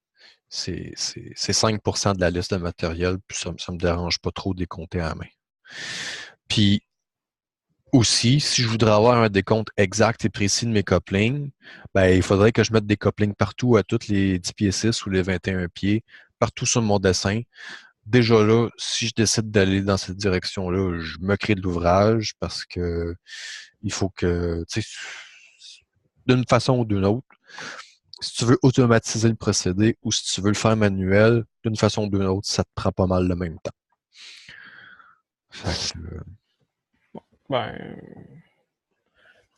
5% de la liste de matériel, puis ça me dérange pas trop de les compter à la main. Puis aussi, si je voudrais avoir un décompte exact et précis de mes couplings, ben, il faudrait que je mette des couplings partout à tous les 10 pieds 6 ou les 21 pieds, partout sur mon dessin. Déjà là, si je décide d'aller dans cette direction-là, je me crée de l'ouvrage parce que il faut que, tu sais, d'une façon ou d'une autre, si tu veux automatiser le procédé ou si tu veux le faire manuel, d'une façon ou d'une autre, ça te prend pas mal le même temps. Fait que, ben,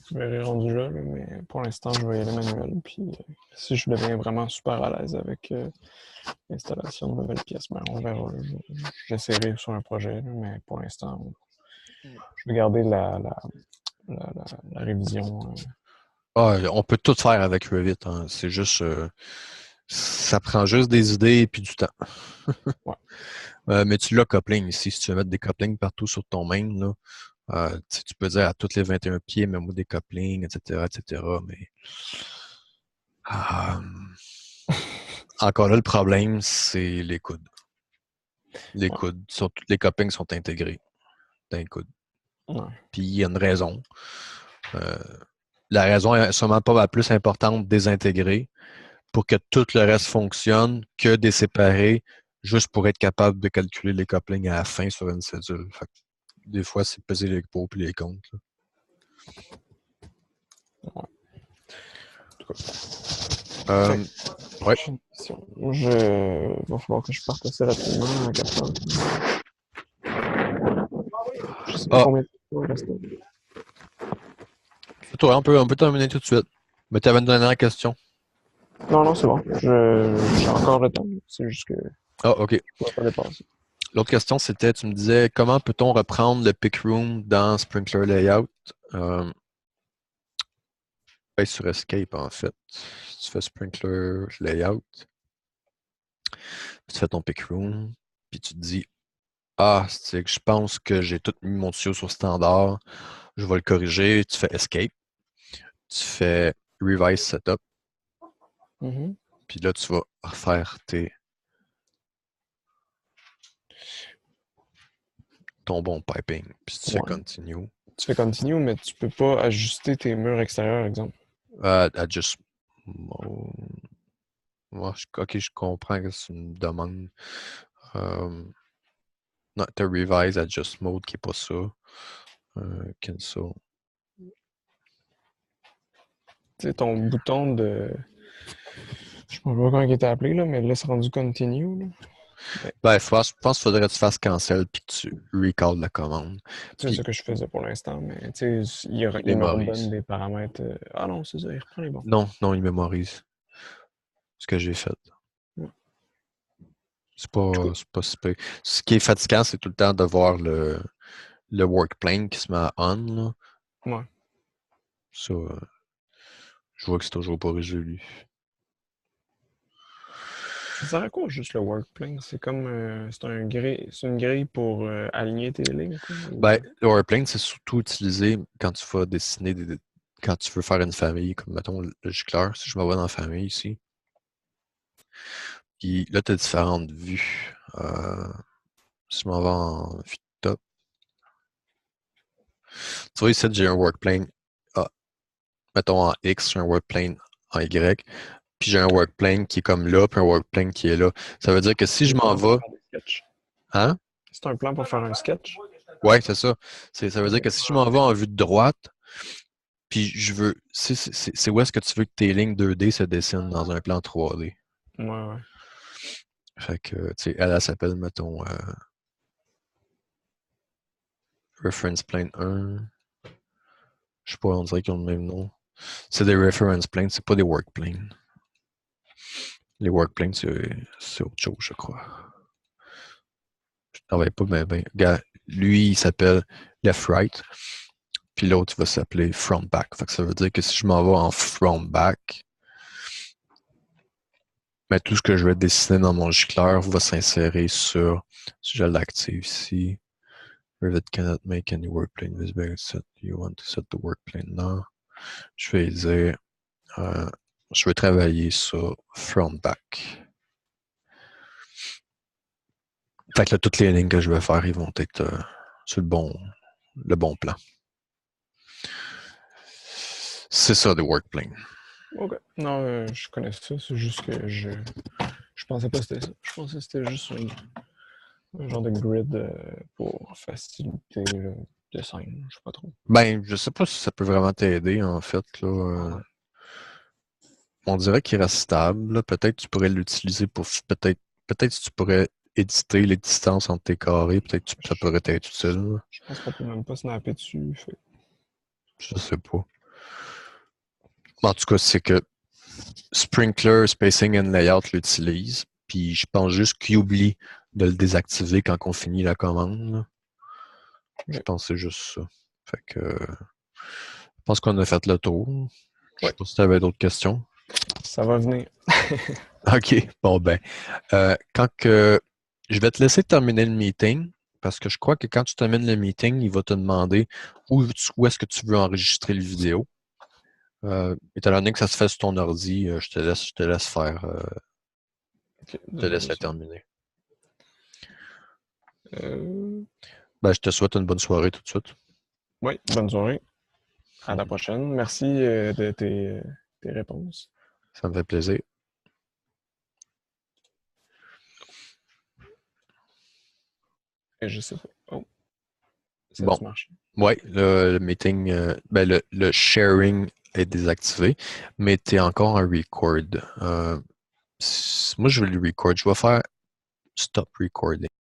je verrai rendu là, mais pour l'instant, je vais y aller manuel. Puis si je deviens vraiment super à l'aise avec l'installation de nouvelles pièces, ben, on verra. J'essaierai sur un projet, là, mais pour l'instant, je vais garder la révision. on peut tout faire avec Revit. Hein. C'est juste... ça prend juste des idées et puis du temps. Ouais. Mais tu l'as coupling ici. Si tu veux mettre des couplings partout sur ton main, là, Tu peux dire à tous les 21 pieds, mets-moi des couplings, etc., mais euh, encore là, le problème, c'est les coudes. Les Ouais. coudes, les couplings sont intégrés dans les coudes. Ouais. Puis il y a une raison. La raison est sûrement pas la plus importante des intégrés pour que tout le reste fonctionne que des séparés, juste pour être capable de calculer les couplings à la fin sur une cédule. Fait que des fois, c'est peser les pour et les contre. Là. Ouais. En tout cas. Ouais. Prochaine question. Il va falloir que je parte assez rapidement à 4 heures. Je sais pas combien de temps il va rester. Toi, on peut terminer tout de suite. Mais tu avais une dernière question. Non, c'est bon. J'ai encore le temps. C'est juste que Ah, OK. je pourrais pas dépasser. L'autre question, c'était, tu me disais, comment peut-on reprendre le pick room dans Sprinkler Layout? Sur Escape, en fait. Tu fais Sprinkler Layout, puis tu fais ton pick room, puis tu te dis, c'est que je pense que j'ai tout mis mon tuyau sur standard, je vais le corriger, tu fais Escape, tu fais Revise Setup, puis là, tu vas refaire ton bon piping, puis tu fais Continue. Tu fais Continue, mais tu peux pas ajuster tes murs extérieurs, exemple. Adjust Mode. OK, je comprends que c'est une demande. Non, t'as Revise Adjust Mode qui n'est pas ça. Cancel. Tu sais, ton bouton de. Je ne sais pas comment il était appelé, là, mais là, c'est rendu Continue. Là. Ben, je pense qu'il faudrait que tu fasses cancel puis que tu recalls la commande. C'est ce que je faisais pour l'instant, mais tu sais, il me redonne des paramètres. Ah non, c'est ça, il reprend les bons. Non, il mémorise ce que j'ai fait. Ouais. C'est pas super. Ce qui est fatigant, c'est tout le temps de voir le work plane qui se met à on. Là. Ouais. Ça, je vois que c'est toujours pas résolu. Ça sert à quoi juste le work plane? C'est comme c'est une grille pour aligner tes lignes, quoi? Ben, le work plane, c'est surtout utilisé quand tu vas dessiner quand tu veux faire une famille, comme mettons le gicleur, si je me vois dans la famille ici. Puis là, tu as différentes vues. Si je m'en vais en vue de top. Tu vois, ici, j'ai un workplane. Mettons en X, j'ai un workplane en Y. Puis j'ai un workplane qui est comme là, puis un workplane qui est là. Ça veut dire que si je m'en vais. Hein? C'est un plan pour faire un sketch? Ouais, c'est ça. Ça veut dire que si je m'en vais en vue de droite, puis je veux. C'est où est-ce que tu veux que tes lignes 2D se dessinent dans un plan 3D? Ouais. Fait que, tu sais, elle s'appelle, mettons, Reference Plane 1. Je sais pas, on dirait qu'ils ont le même nom. C'est des reference planes, c'est pas des work planes. Les work planes, c'est autre chose, je crois. Je travaille pas bien. Lui, il s'appelle left-right. Puis l'autre, il va s'appeler front-back. Fait que ça veut dire que si je m'en vais en front-back, ben, tout ce que je vais dessiner dans mon gicleur va s'insérer sur, si je l'active ici, Revit cannot make any work plane visible except you want to set the work plane now. Je vais dire, je vais travailler sur front-back. Fait que là, toutes les lignes que je vais faire, ils vont être sur le bon plan. C'est ça, des work planes. OK. Non, je connais ça. C'est juste que je pensais pas que c'était ça. Je pensais que c'était juste un genre de grid pour faciliter le dessin. Je sais pas trop. Ben, je sais pas si ça peut vraiment t'aider, en fait. Là. On dirait qu'il reste stable. Peut-être que tu pourrais l'utiliser pour. Peut-être que tu pourrais éditer les distances entre tes carrés. Peut-être que ça pourrait être utile. Je pense qu'on peut même pas snapper dessus. Fait. Je sais pas. En tout cas, c'est que Sprinkler, Spacing and Layout l'utilise. Puis je pense juste qu'il oublie de le désactiver quand on finit la commande. Là. Je pense que c'est juste ça. Fait que je pense qu'on a fait le tour. Je sais pas si tu avais d'autres questions. Ça va venir. OK. Bon ben. Quand que je vais te laisser terminer le meeting. parce que je crois que quand tu termines le meeting, il va te demander où est-ce que tu veux enregistrer le vidéo. Étant donné que ça se fait sur ton ordi, je te laisse faire. Ok, Je te laisse ça. la terminer. Ben, je te souhaite une bonne soirée tout de suite. Oui, bonne soirée. À la prochaine. Merci de tes réponses. Ça me fait plaisir. Et je sais pas. Oh. Ça Bon. marche. Oui, le meeting, le sharing est désactivé, mais tu es encore en record. Moi, je vais le record. Je vais faire stop recording.